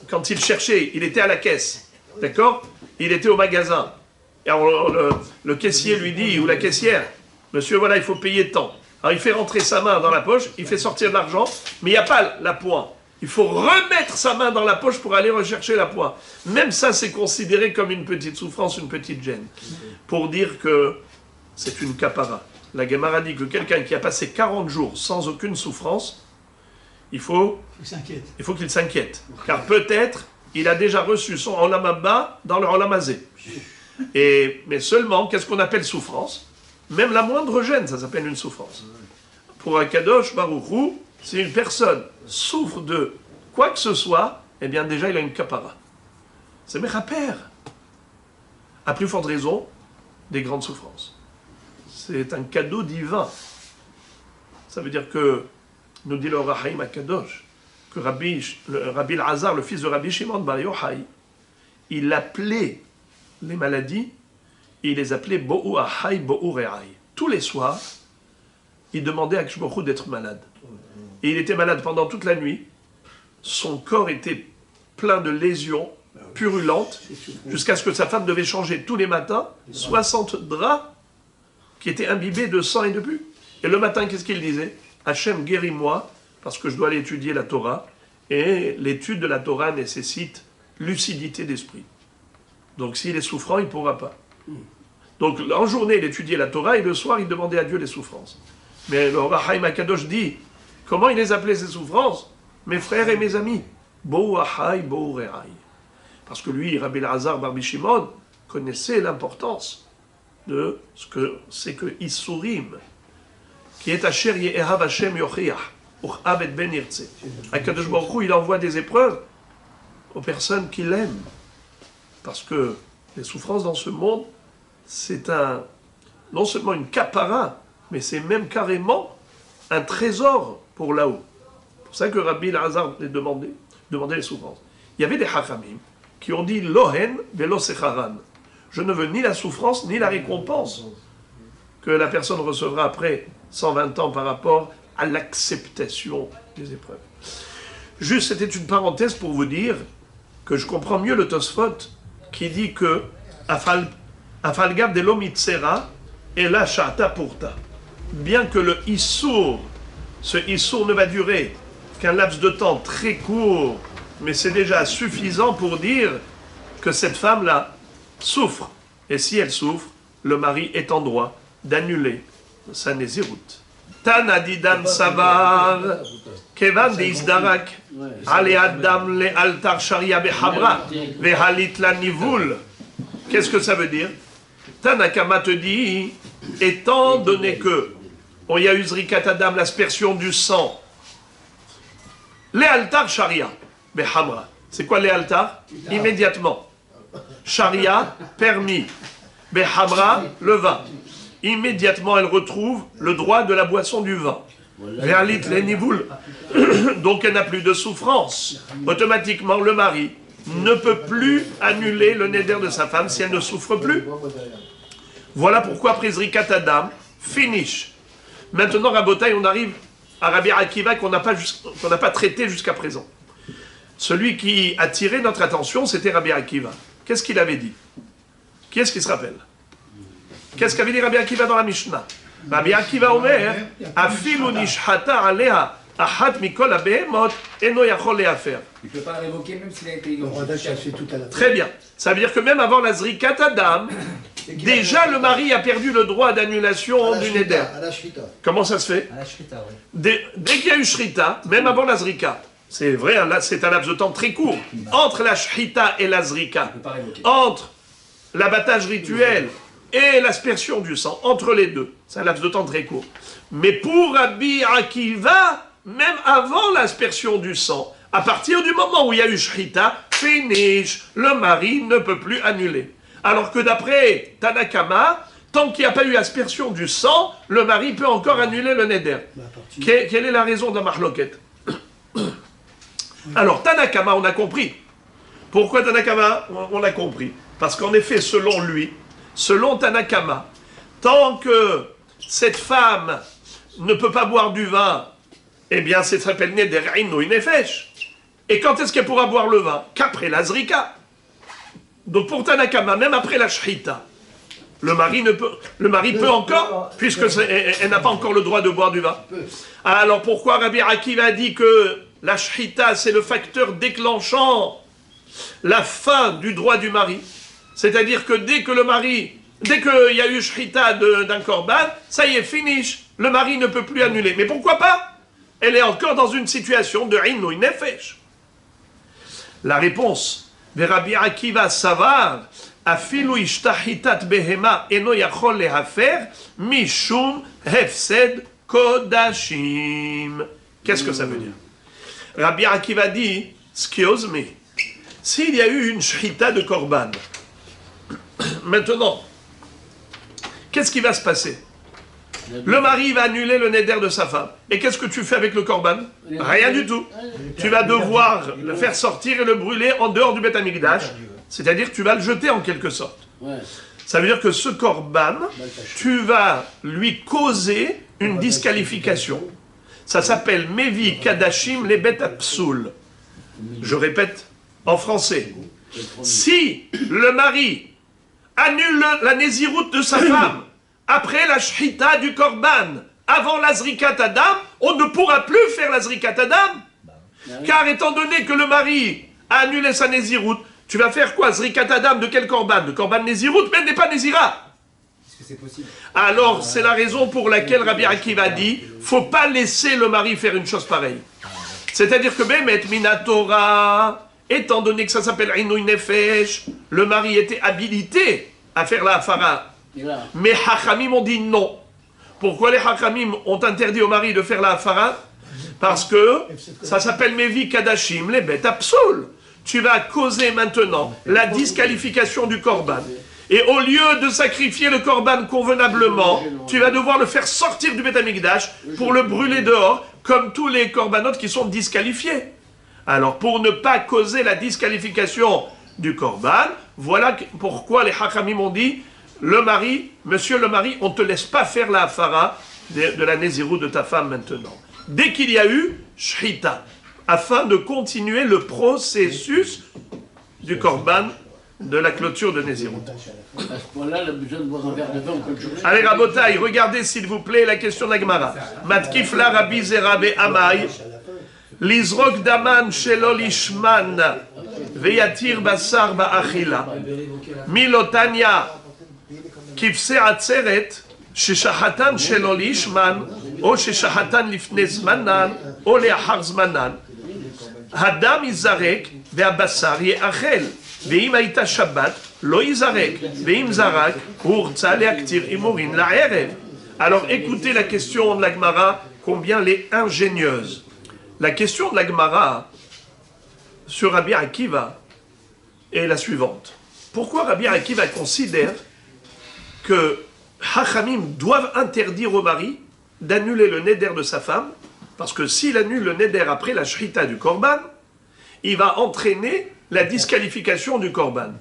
Speaker 1: quand il cherchait, il était à la caisse. D'accord? Il était au magasin. Et alors, le caissier lui dit, ou la caissière, monsieur, voilà, il faut payer tant. Alors il fait rentrer sa main dans la poche, il fait sortir de l'argent, mais il n'y a pas la pointe. Il faut remettre sa main dans la poche pour aller rechercher la pointe. Même ça, c'est considéré comme une petite souffrance, une petite gêne. Pour dire que c'est une kapara. La Gemara dit que quelqu'un qui a passé 40 jours sans aucune souffrance, il faut qu'il s'inquiète. Car peut-être, il a déjà reçu son Olam Abba dans le Olam Hazé. Mais seulement, qu'est-ce qu'on appelle souffrance? Même la moindre gêne, ça s'appelle une souffrance. Pour un Kadosh Baruch Hu, si une personne souffre de quoi que ce soit, eh bien déjà il a une kapara. C'est Mechaper. À plus forte raison, des grandes souffrances. C'est un cadeau divin. Ça veut dire que, nous dit le Rahaim Akadosh, que Rabbi Elazar, le fils de Rabbi Shimon Bar Yochai, il appelait les maladies, il les appelait Bo'u Ahai, Bo'u Re'ai. Tous les soirs, il demandait à Kshbochou d'être malade. Et il était malade pendant toute la nuit. Son corps était plein de lésions purulentes, jusqu'à ce que sa femme devait changer tous les matins 60 draps qui étaient imbibés de sang et de pu. Et le matin, qu'est-ce qu'il disait? Hachem, guéris-moi, parce que je dois aller étudier la Torah. Et l'étude de la Torah nécessite lucidité d'esprit. Donc s'il est souffrant, il ne pourra pas. Donc en journée, il étudiait la Torah et le soir, il demandait à Dieu les souffrances. Mais le Rahaim Akadosh dit, comment il les appelait ces souffrances? Mes frères et mes amis, Bo'u Ahai, Bo'u Re'ai. Parce que lui, Rabbi Elazar Bar Shimon, connaissait l'importance de ce que c'est que Isurim, qui est Asher Ye'ehav Hashem Yochiach, Uch'ab et Ben Yirtze. Akadosh Baruch Hu, il envoie des épreuves aux personnes qui l'aiment. Parce que les souffrances dans ce monde, c'est non seulement une kapara, mais c'est même carrément un trésor pour là-haut. C'est pour ça que Rabbi Elazar demandait les souffrances. Il y avait des hachamim qui ont dit Lohen velo secharan. Je ne veux ni la souffrance ni la récompense que la personne recevra après 120 ans par rapport à l'acceptation des épreuves. Juste, c'était une parenthèse pour vous dire que je comprends mieux le Tosfot qui dit que Afalgav de l'Omitzera et la Shata Purta. Bien que le Issour, ce Issour ne va durer qu'un laps de temps très court, mais c'est déjà suffisant pour dire que cette femme-là souffre. Et si elle souffre, le mari est en droit d'annuler sa nésiroute. Tana didan savar, kevan deizdarak, ale adam le altar sharia behabra, vehalit la nivoul. Qu'est-ce que ça veut dire? Tanakama te dit, étant donné que il y a eu zrikat adam, l'aspersion du sang, les altar sharia behabra. C'est quoi les altars? Immédiatement. Sharia, permis. Behabra, le vin. Immédiatement, elle retrouve le droit de la boisson du vin. Réalit les nivouls. Donc, elle n'a plus de souffrance. Automatiquement, le mari ne peut plus annuler le neder de sa femme si elle ne souffre plus. Voilà pourquoi, après Zrikat Adam, finish. Maintenant, Rabotai, on arrive à Rabbi Akiva qu'on n'a pas traité jusqu'à présent. Celui qui a tiré notre attention, c'était Rabbi Akiva. Qu'est-ce qu'il avait dit? Qui est-ce qui se rappelle? Qu'est-ce qu'avait dit Rabbi Akiva dans la Mishnah? Rabbi Akiva omer, afilu nishhata alea achat mikol abehemot eno yachol lehafer.
Speaker 6: Il ne peut pas la révoquer même s'il a été
Speaker 1: Très bien. Ça veut dire que même avant la Zrikat Adam, déjà le mari a perdu le droit d'annulation du neder. Comment ça se fait?
Speaker 2: À la shrita, oui.
Speaker 1: Dès qu'il y a eu Shrita, même avant la Zrika, c'est vrai, là c'est un laps de temps très court, entre la Shrita et la Zrika, entre l'abattage rituel et l'aspersion du sang, entre les deux, c'est un laps de temps très court. Mais pour Rabbi Akiva, même avant l'aspersion du sang, à partir du moment où il y a eu Shrita, finish, le mari ne peut plus annuler. Alors que d'après Tanakama, tant qu'il n'y a pas eu aspersion du sang, le mari peut encore annuler le neder. Quelle est la raison de la marloquette? Alors, Tanakama, on a compris. Pourquoi Tanakama? On a compris. Parce qu'en effet, selon lui, selon Tanakama, tant que cette femme ne peut pas boire du vin, eh bien, ça s'appelle Neder Inouï Nefesh. Et quand est-ce qu'elle pourra boire le vin? Qu'après la Zrika. Donc pour Tanakama, même après la Shrita, le mari peut encore, puisque elle n'a pas encore le droit de boire du vin. Alors pourquoi Rabbi Akiva dit que la Shrita, c'est le facteur déclenchant la fin du droit du mari? C'est-à-dire que dès qu'il y a eu Shrita d'un korban, ça y est, finish. Le mari ne peut plus annuler. Mais pourquoi pas? Elle est encore dans une situation de Inouï Nefesh. La réponse, Rabbi Akiva Savar, Afilu ishtahitat behema eno yachol lehafer, mishum hefsed kodashim. Qu'est-ce que ça veut dire? Rabbi Akiva dit, excuse me, s'il y a eu une shrita de korban, maintenant, qu'est-ce qui va se passer? Le mari va annuler le neder de sa femme. Et qu'est-ce que tu fais avec le korban? Rien du tout. Tu vas devoir le faire sortir et le brûler en dehors du Beth Amikdash. C'est-à-dire que tu vas le jeter en quelque sorte. Ça veut dire que ce korban, tu vas lui causer une disqualification. Ça s'appelle Mevi Kadashim Lebet Apsoul. Je répète en français. Si le mari annule la nésiroute de sa femme, après la shrita du korban, avant la zrikat adam, on ne pourra plus faire la zrikat adam. Car étant donné que le mari a annulé sa nésiroute, tu vas faire quoi? Zrikat adam de quel korban? De korban nésiroute, mais elle n'est pas nésira.
Speaker 6: Est-ce que c'est possible?
Speaker 1: Alors, c'est la raison pour laquelle Rabbi Akiva dit, faut pas laisser le mari faire une chose pareille. C'est-à-dire que Bemet Minatora, étant donné que ça s'appelle Inouï Nefesh, le mari était habilité à faire la hafara. Mais Hachamim ont dit non. Pourquoi les Hachamim ont interdit au mari de faire la hafara? Parce que ça s'appelle Mevi Kadashim, les bêtes absoles. Tu vas causer maintenant la disqualification du korban. Et au lieu de sacrifier le korban convenablement, tu vas devoir le faire sortir du Beth Amikdash pour le brûler dehors, comme tous les korbanotes qui sont disqualifiés. Alors, pour ne pas causer la disqualification du Korban. Voilà pourquoi les Hachamim ont dit, le mari, monsieur le mari, on ne te laisse pas faire la hafara de la Nézirut de ta femme maintenant. Dès qu'il y a eu Shrita, afin de continuer le processus du Korban de la clôture de Nézirut.
Speaker 3: À ce point-là, il a besoin de boire un verre de vin.
Speaker 1: Allez, Rabotaï, regardez s'il vous plaît la question de la Gemara. Matkif la Rabbi Zera be'amai, lizrok daman shelo lishman, veyatir basar ba'achila, milotanya, kifse atzeret, sheshahatan shelo lishman, o sheshahatan lifne zmanan, o leachar zmanan. Hadam izarek, ve'abasar ye'achel. ואם הייתה שבת, לא יזרק, ואם זרק, הוא רצה להקטיר הימורין לערב. Alors écoutez la question de la Gemara, combien elle est ingénieuse. La question de la Gemara sur Rabbi Akiva est la suivante. Pourquoi Rabbi Akiva considère que Hachamim doivent interdire au mari d'annuler le neder de sa femme? Parce que s'il annule le neder après la shrita du korban, il va entraîner la disqualification du korban.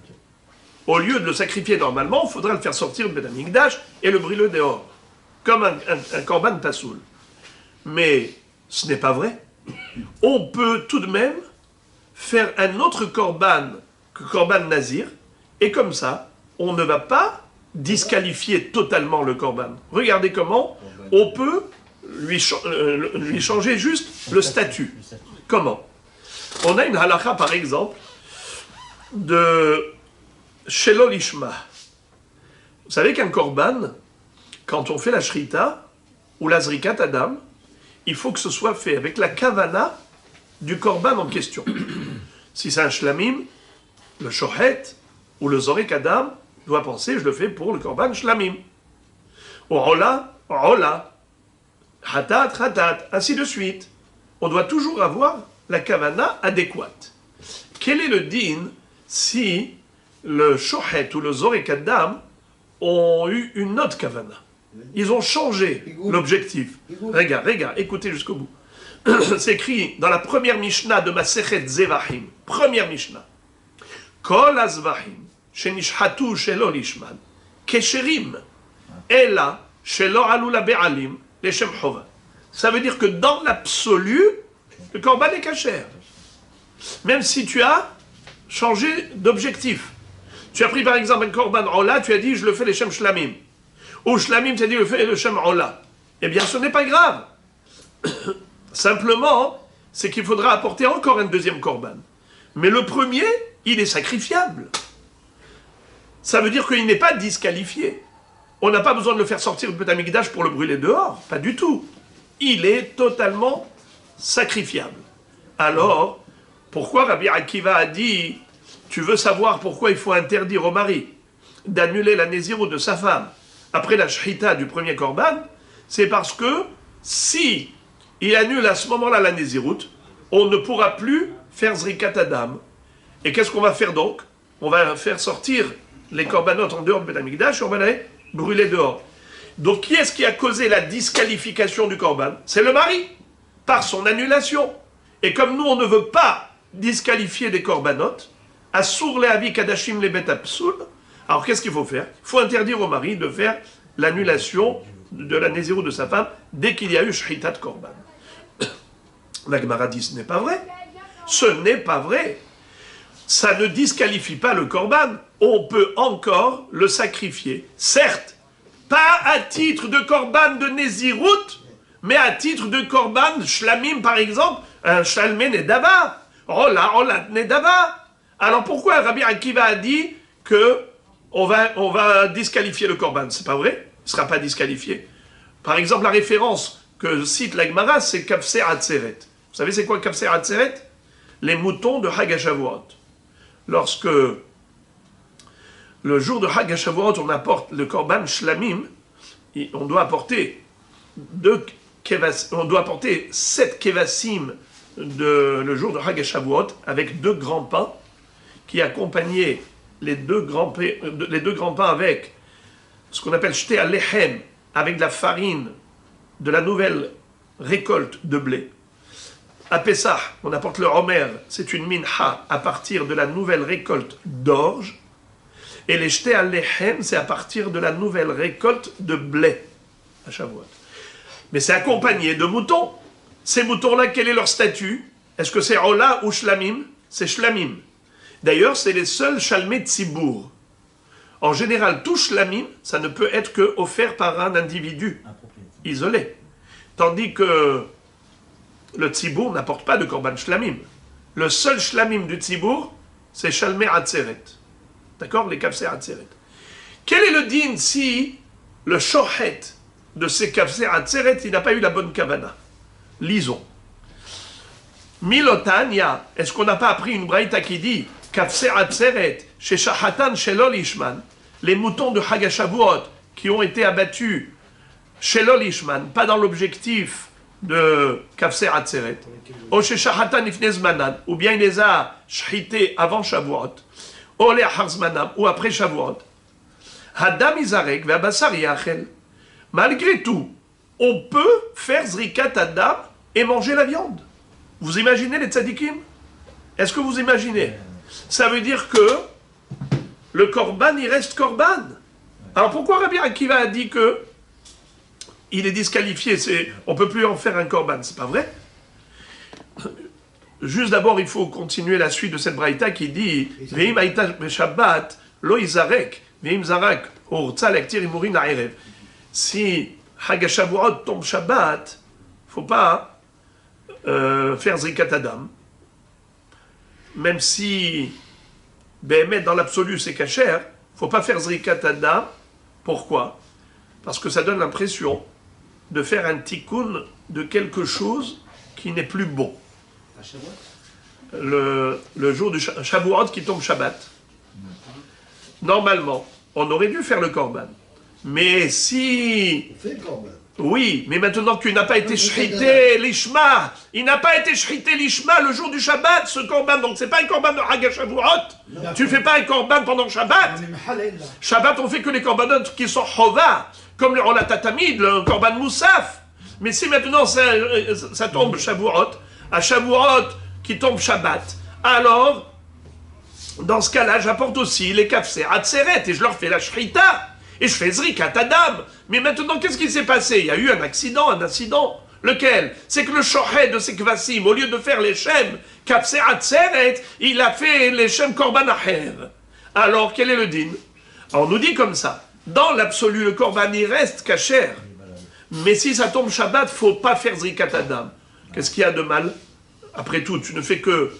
Speaker 1: Au lieu de le sacrifier normalement, il faudra le faire sortir de Betamikdash et le brûler dehors, comme un korban tasoul. Mais ce n'est pas vrai. On peut tout de même faire un autre korban que korban nazir, et comme ça, on ne va pas disqualifier totalement le korban. Regardez comment on peut lui changer juste le statut. Comment? On a une halakha, par exemple, de Shelo Lishma. Vous savez qu'un korban, quand on fait la shrita ou la zrikat adam, il faut que ce soit fait avec la kavana du korban en question. Si c'est un shlamim, le shohet ou le zorek adam doit penser, je le fais pour le korban shlamim. Ou rola, hatat, ainsi de suite. On doit toujours avoir la kavana adéquate. Quel est le din si le shohet ou le zorek adam ont eu une autre kavana? Ils ont changé l'objectif. Regarde, écoutez jusqu'au bout. C'est écrit dans la première Mishnah de Masechet Zevahim. Première Mishnah. Kol azvahim shenishhatu shelo lishman kesherim ela shelo alula be'alim leshem chova. Ça veut dire que dans l'absolu, le korban est kasher. Même si tu as changé d'objectif. Tu as pris par exemple un korban ola, tu as dit je le fais leshem shlamim. Ou shlamim, tu as dit je le fais leshem ola. Eh bien ce n'est pas grave. Simplement, c'est qu'il faudra apporter encore un deuxième korban. Mais le premier, il est sacrifiable. Ça veut dire qu'il n'est pas disqualifié. On n'a pas besoin de le faire sortir de Betamikdash pour le brûler dehors. Pas du tout. Il est totalement sacrifiable. Alors, pourquoi Rabbi Akiva a dit, tu veux savoir pourquoi il faut interdire au mari d'annuler la nézirut de sa femme après la shrita du premier korban? C'est parce que si il annule à ce moment-là la nézirut, on ne pourra plus faire zrikat adam. Et qu'est-ce qu'on va faire donc? On va faire sortir les korbanot en dehors de Betamikdash et on va les brûler dehors. Donc qui est-ce qui a causé la disqualification du korban? C'est le mari, par son annulation. Et comme nous, on ne veut pas disqualifier des korbanot, Assour le avi kadashim le bet apsoul, alors qu'est-ce qu'il faut faire? Il faut interdire au mari de faire l'annulation de la nézirut de sa femme dès qu'il y a eu shritat korban. La Gemara dit ce n'est pas vrai. Ce n'est pas vrai. Ça ne disqualifie pas le korban. On peut encore le sacrifier. Certes, pas à titre de korban de nézirut, mais à titre de korban shlamim par exemple, un shalmé nedava. Rola nedava. Alors pourquoi Rabbi Akiva a dit que on va disqualifier le korban? C'est pas vrai. Il ne sera pas disqualifié. Par exemple, la référence que cite la Gemara, c'est Kafser Atzeret. Vous savez c'est quoi Kafser Atzeret? Les moutons de Hag HaShavuot. Lorsque le jour de Hag HaShavuot, on apporte le korban shlamim, on doit apporter 7 kevasim le jour de Hag HaShavuot avec 2 grands pains qui accompagnaient les deux grands pains avec ce qu'on appelle shté alehem, avec de la farine de la nouvelle récolte de blé. à Pessah, on apporte le Homer, c'est une mincha à partir de la nouvelle récolte d'orge. Et les jetés à l'échem, c'est à partir de la nouvelle récolte de blé, à Shavuot. Mais c'est accompagné de moutons. Ces moutons-là, quel est leur statut? Est-ce que c'est Ola ou Shlamim? C'est Shlamim. D'ailleurs, c'est les seuls Shalmei Tzibour. En général, tout Shlamim, ça ne peut être que offert par un individu isolé. Tandis que le Tzibour n'apporte pas de Korban Shlamim. Le seul Shlamim du Tzibour, c'est Shalmei Atzeret. D'accord? Les kafsei Atzeret. Quel est le din si le shochet de ces kafsei Atzeret, il n'a pas eu la bonne kavana? Lisons. Milotania, est-ce qu'on n'a pas appris une braïta qui dit kafsei Atzeret, chez Shahatan, chez Lolishman, les moutons de Hagashavuot qui ont été abattus chez Lolishman, pas dans l'objectif de kafsei Atzeret, ou chez Shahatan Ifnezmanan, ou bien il les a shrités avant Shavuot, ou après Shavuot. Hadam izarek ve'abasar yachel. Malgré tout, on peut faire zrikat adam et manger la viande. Vous imaginez les tzadikim? Est-ce que vous imaginez? Ça veut dire que le korban, il reste korban. Alors pourquoi Rabbi Akiva a dit que il est disqualifié, on ne peut plus en faire un korban? C'est pas vrai. Juste d'abord, il faut continuer la suite de cette braïta qui dit Ve'im haïta b'shabbat lo izarek ve'im zarak urtza lektir imurin ha'erev. Si Hagashavuot tombe Shabbat, faut pas faire zrikat adam. Même si Béhémet dans l'absolu c'est kasher, faut pas faire zrikat adam. Pourquoi? Parce que ça donne l'impression de faire un tikkun de quelque chose qui n'est plus bon. Le jour du Shavuot qui tombe Shabbat. Normalement, on aurait dû faire le korban. Mais si...
Speaker 5: On fait le korban.
Speaker 1: Oui, mais maintenant qu'il n'a pas été shrité l'ishma, il n'a pas été shrité l'ishma le jour du Shabbat, ce korban. Donc c'est pas un korban de Hagashavuot. Tu fais pas un korban pendant Shabbat. Shabbat, on fait que les korbanot qui sont chova, comme le Olat Tatamid, le korban Moussaf. Mais si maintenant ça tombe Shavuot, à Shavuot qui tombe Shabbat, alors, dans ce cas-là, j'apporte aussi les kafsei Atzeret et je leur fais la shrita et je fais zrikat adam. Mais maintenant, qu'est-ce qui s'est passé? Il y a eu un incident. Lequel? C'est que le shochet de ces kvasim, au lieu de faire les shem kafsei Atzeret, il a fait les shem korban acher. Alors, quel est le din? On nous dit comme ça, dans l'absolu, le korban, il reste kasher. Mais si ça tombe Shabbat, il ne faut pas faire zrikat adam. Qu'est-ce qu'il y a de mal? Après tout, tu ne fais que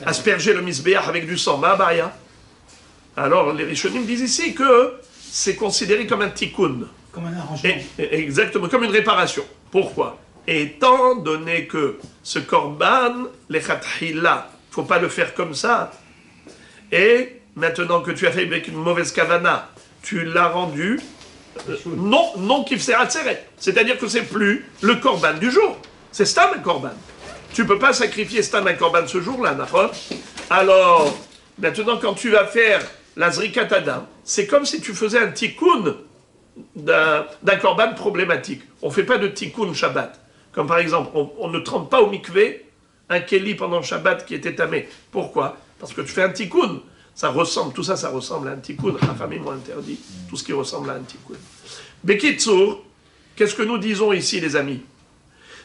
Speaker 1: asperger le misbéach avec du sang, ma'abaya. Alors, les Rishonim disent ici que c'est considéré comme un tikkun.
Speaker 4: Comme un arrangement.
Speaker 1: Exactement, comme une réparation. Pourquoi? Étant donné que ce korban, les khatchila, il ne faut pas le faire comme ça. Et maintenant que tu as fait avec une mauvaise kavana, tu l'as rendu non kifsei atzeret. C'est-à-dire que c'est plus le korban du jour. C'est stam un korban. Tu ne peux pas sacrifier stam un korban ce jour-là, d'accord? Alors, maintenant, quand tu vas faire la zrikat adam, c'est comme si tu faisais un tikkun d'un korban problématique. On ne fait pas de tikkun Shabbat. Comme par exemple, on ne trempe pas au mikvé un keli pendant Shabbat qui était tamé. Pourquoi? Parce que tu fais un tikkun. Tout ça, ça ressemble à un tikkun. Chachamim ont interdit tout ce qui ressemble à un tikkun. Bekitsur, qu'est-ce que nous disons ici, les amis?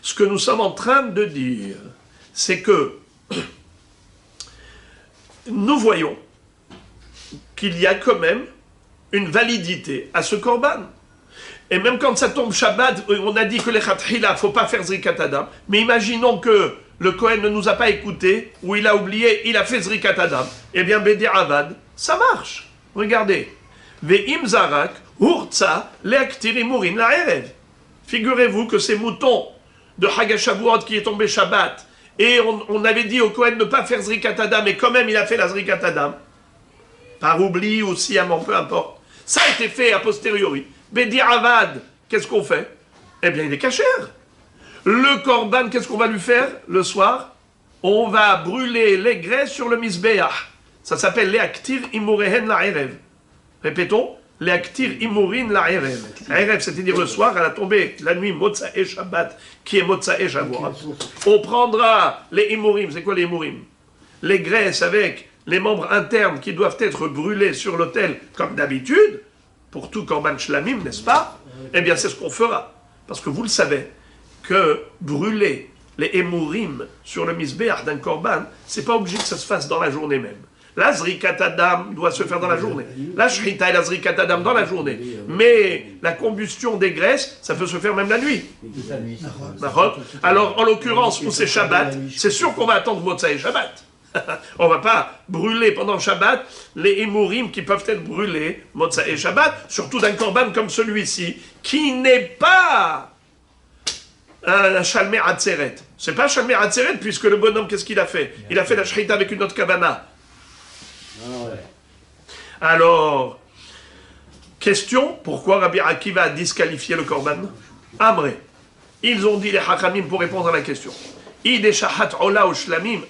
Speaker 1: Ce que nous sommes en train de dire, c'est que nous voyons qu'il y a quand même une validité à ce korban. Et même quand ça tombe Shabbat, on a dit que les khatchila, il ne faut pas faire zrikat adam. Mais imaginons que le Kohen ne nous a pas écoutés, ou il a oublié, il a fait zrikat adam. Eh bien, Bedi Avad, ça marche. Regardez. Ve'im zarak, urtza, le'aktir imurin la'erev. Figurez-vous que ces moutons de Hagashavuot qui est tombé Shabbat, et on avait dit au Kohen de ne pas faire zrikat adam, et quand même il a fait la zrikat adam, par oubli ou sciemment, peu importe. Ça a été fait a posteriori. Bedi Avad, qu'est-ce qu'on fait? Eh bien, il est kasher. Le korban, qu'est-ce qu'on va lui faire le soir? On va brûler les graisses sur le misbéach. Ça s'appelle le'aktir imurehen la'erev. Répétons, Leaktir imurin la erev. Erev, c'est-à-dire le soir, à la tombée, la nuit, Motzae Shabbat, qui est Motzae Shavuot. On prendra les imurim. C'est quoi les imurim? Les graisses avec les membres internes qui doivent être brûlés sur l'autel, comme d'habitude, pour tout korban shlamim, n'est-ce pas? Eh bien, c'est ce qu'on fera. Parce que vous le savez, que brûler les imurim sur le misbéach d'un korban, c'est pas obligé que ça se fasse dans la journée même. La zrikat adam doit se faire dans la journée. La shrita et la zrikat adam dans la journée. Mais la combustion des graisses, ça peut se faire même la nuit. Alors, en l'occurrence, où c'est Shabbat, c'est sûr qu'on va attendre Motzae Shabbat. On ne va pas brûler pendant Shabbat les imurim qui peuvent être brûlés Motzae Shabbat, surtout d'un korban comme celui-ci, qui n'est pas un Shalmei Atzeret. C'est pas Shalmei Atzeret, puisque le bonhomme, qu'est-ce qu'il a fait? Il a fait la shrita avec une autre kavana. Alors, question, pourquoi Rabbi Akiva a disqualifié le korban? Amré. Ils ont dit les Hachamim pour répondre à la question. Ide shahat ola ou shlamim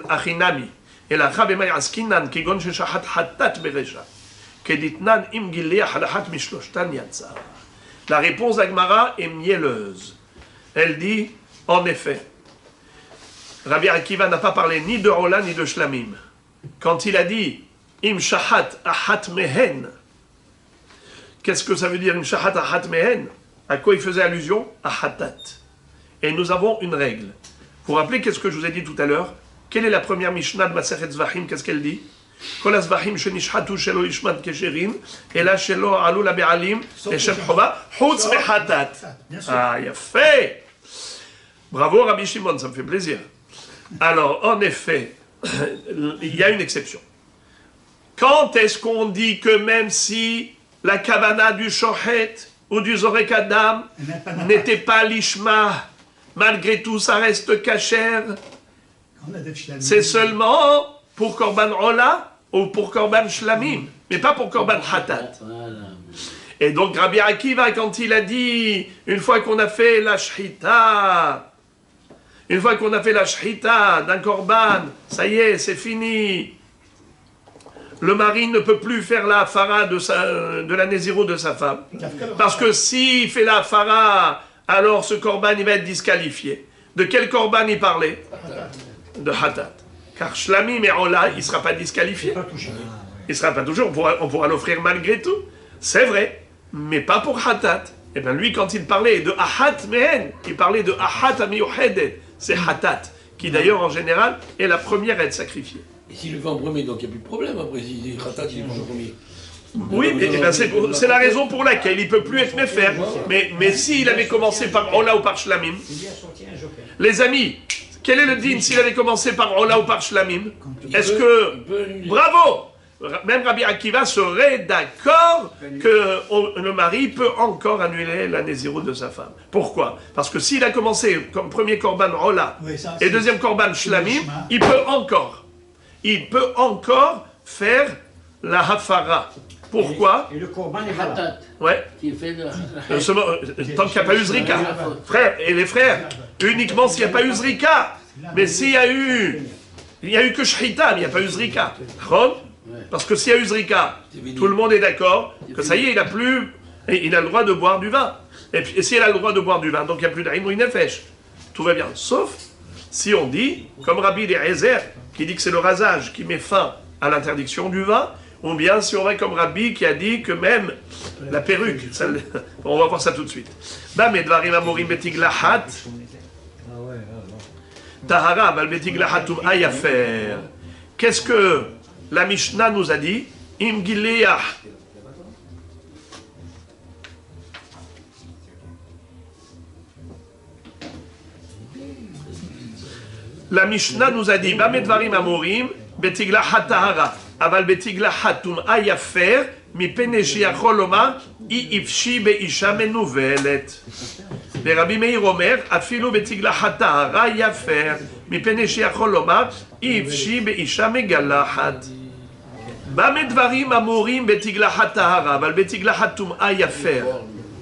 Speaker 1: achinami. Et la Chabemay askinan kigon shahat hatat beresha. Keditnan im gileah halahat mishloshtan yatsa. La réponse d'Agmara est mielleuse. Elle dit, en effet, Rabbi Akiva n'a pas parlé ni de ola ni de shlamim. Quand il a dit Im shahat ahat mehen, qu'est-ce que ça veut dire Im shahat ahat mehen? À quoi il faisait allusion? À hatat. Et nous avons une règle. Vous vous rappelez qu'est-ce que je vous ai dit tout à l'heure? Quelle est la première Mishnah de Masechet Zvachim? Qu'est-ce qu'elle dit? Kol hazvachim shenishhatu shelo ishmat kesherin, ela shelo alu la be'alim, leshem chova, chutz mehatat. Ah, il a fait. Bravo Rabbi Shimon, ça me fait plaisir. Alors, en effet, il y a une exception. Quand est-ce qu'on dit que même si la kavana du shochet ou du zorek adam n'était pas l'ishma, malgré tout ça reste kasher? C'est seulement pour korban ola ou pour korban shlamim, mais pas pour korban hatat. Et donc Rabbi Akiva, quand il a dit, une fois qu'on a fait la shrita, d'un korban, ça y est, c'est fini. Le mari ne peut plus faire la hafara de la néziro de sa femme. Parce que s'il fait la hafara, alors ce korban, il va être disqualifié. De quel korban il parlait? De hatat. Car shlamim et ola, il ne sera pas disqualifié. Il ne sera pas touché, on pourra l'offrir malgré tout. C'est vrai, mais pas pour hatat. Et bien lui, quand il parlait de ahat mehen, il parlait de ahat amiyuhedet. C'est hatat, qui d'ailleurs en général est la première à être sacrifiée.
Speaker 3: Et s'il le fait en premier, donc il n'y a plus de problème après, si hatat il est en premier.
Speaker 1: Oui, c'est la raison pour laquelle il ne peut plus être méfer. Mais s'il avait commencé par ola ou par shlamim, les amis, quel est le din s'il avait commencé par ola ou par shlamim? Est-ce que... Bravo! Même Rabbi Akiva serait d'accord que le mari peut encore annuler la nézirut de sa femme. Pourquoi? Parce que s'il a commencé comme premier korban ola et deuxième korban shlamim, il peut encore faire la hafara. Pourquoi?
Speaker 6: Et le korban est hatat.
Speaker 1: Ouais. Tant qu'il n'y a pas eu zrika. Frère, et les frères, uniquement s'il n'y a pas eu zrika. Mais s'il y a eu... Il n'y a eu que shrita, mais il n'y a pas eu zrika. Parce que s'il y a eu zrika, tout le monde est d'accord que ça y est, il a le droit de boire du vin. Et s'il a le droit de boire du vin, donc il n'y a plus d'imri nefesh. Tout va bien. Sauf si on dit, comme Rabbi Eliezer, qui dit que c'est le rasage qui met fin à l'interdiction du vin, ou bien si on va comme Rabbi qui a dit que même la perruque, on va voir ça tout de suite. Bamedvarim amorim betiglahat, tahara bal betiglahatum ayafer. Qu'est-ce que la Mishnah nous a dit? Im gileah. La Mishnah nous a dit Bamedvarim amorim betiglahat tahara. Aval betiglahatum ayafer mi peneshi acholoma I ifshi beisha menouvelet. Rabbi Meir Omer afilu betiglahat tahara yafer mi peneshi acholoma I ifshi beisha megalahat. Bamedvarim amorim betiglahat tahara aval betiglahatum ayafer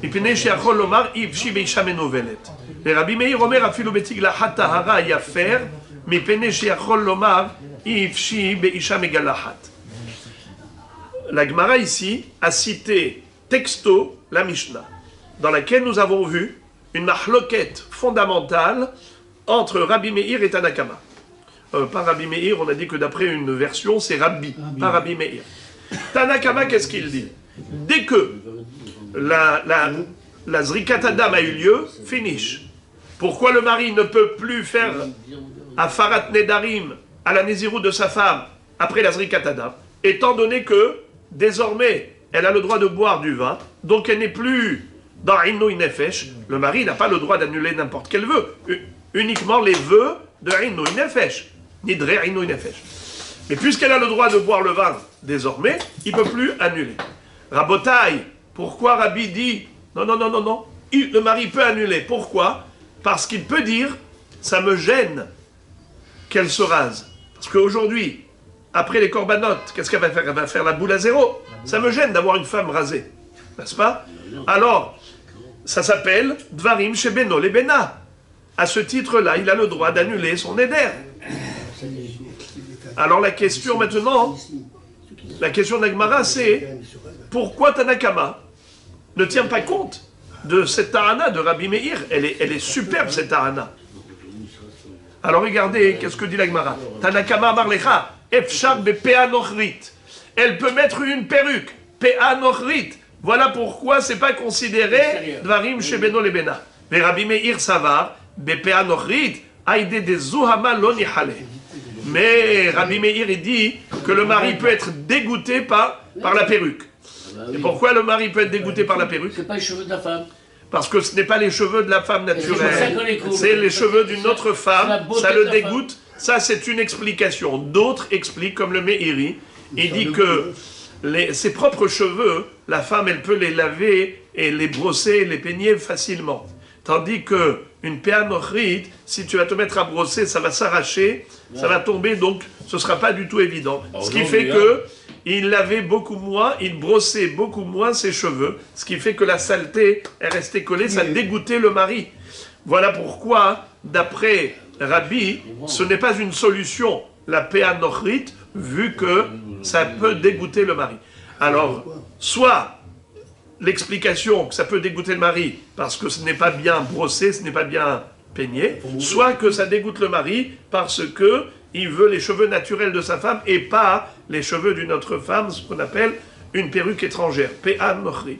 Speaker 1: mi peneshi acholoma I ifshi beisha menouvelet. Rabbi Meir Omer afilu betiglahat tahara yafer mi peneshi acholoma Ifshi beisha megalahat. la Gemara ici a cité texto la Mishnah, dans laquelle nous avons vu une mahloket fondamentale entre Rabbi Meir et Tanakama. Pas Rabbi Meir, on a dit que d'après une version, c'est Rabbi, pas Rabbi Meir. Tanakama, qu'est-ce qu'il dit? Dès que la Zrikat Adam a eu lieu, finish. Pourquoi le mari ne peut plus faire Afarat Nedarim à la Nézirut de sa femme après la Zrikat Adam? Étant donné que, désormais, elle a le droit de boire du vin, donc elle n'est plus dans Inouï Nefesh, le mari n'a pas le droit d'annuler n'importe quel vœu, uniquement les vœux de Inouï Nefesh, Nidre Inouï Nefesh. Mais puisqu'elle a le droit de boire le vin, désormais, il ne peut plus annuler. Rabotaï, pourquoi Rabbi dit, non, le mari peut annuler, pourquoi? Parce qu'il peut dire, ça me gêne qu'elle se rase. Parce qu'aujourd'hui, après les corbanotes, qu'est-ce qu'elle va faire? Elle va faire la boule à zéro. Ça me gêne d'avoir une femme rasée, n'est-ce pas? Alors, ça s'appelle Dvarim Shebeno Lebena. À ce titre-là, il a le droit d'annuler son éder. Alors la question maintenant, la question d'Agmara, c'est pourquoi Tanakama ne tient pas compte de cette Tahana de Rabbi Meir? Elle est superbe, cette Tahana. Alors regardez, qu'est-ce que dit l'Agmara? Tanakama Marlecha, Efshar Bepea Nochrit. Elle peut mettre une perruque, Pea Nochrit. Voilà pourquoi c'est pas considéré Dvarim Shebeno Lebena. Mais Rabbi Meir Savar, Bepea Nochrit, Aïde de Zuhama Lo Nihale. Mais Rabbi Meir il dit que le mari peut être dégoûté par la perruque. Et pourquoi le mari peut être dégoûté par la perruque?
Speaker 3: C'est pas les cheveux de la femme.
Speaker 1: Parce que ce n'est pas les cheveux de la femme naturelle, c'est les cheveux d'une autre femme, ça le dégoûte. Ça, c'est une explication. D'autres expliquent, comme le Meiri, il dit que ses propres cheveux, la femme, elle peut les laver et les brosser, les peigner facilement. Tandis que une péanochrit, si tu vas te mettre à brosser, ça va s'arracher, ça va tomber, donc ce ne sera pas du tout évident. Ce qui fait que il lavait beaucoup moins, il brossait beaucoup moins ses cheveux, ce qui fait que la saleté est restée collée, ça dégoûtait le mari. Voilà pourquoi, d'après Rabbi, ce n'est pas une solution, la péanochrit, vu que ça peut dégoûter le mari. Alors, soit l'explication que ça peut dégoûter le mari parce que ce n'est pas bien brossé, ce n'est pas bien peigné, soit que ça dégoûte le mari parce que il veut les cheveux naturels de sa femme et pas les cheveux d'une autre femme, ce qu'on appelle une perruque étrangère, Pe'an Nochrit.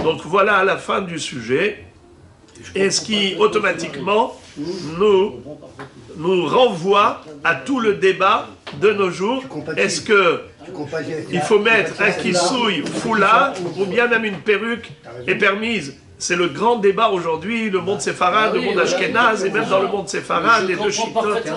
Speaker 1: Donc voilà à la fin du sujet, et ce qui automatiquement nous renvoie à tout le débat de nos jours. Est-ce que il faut mettre un kissouille foulard ou bien même une perruque est permise? C'est le grand débat aujourd'hui, le monde séfarade, le monde ashkénaze, et même dans le monde séfarade, les deux chitotes.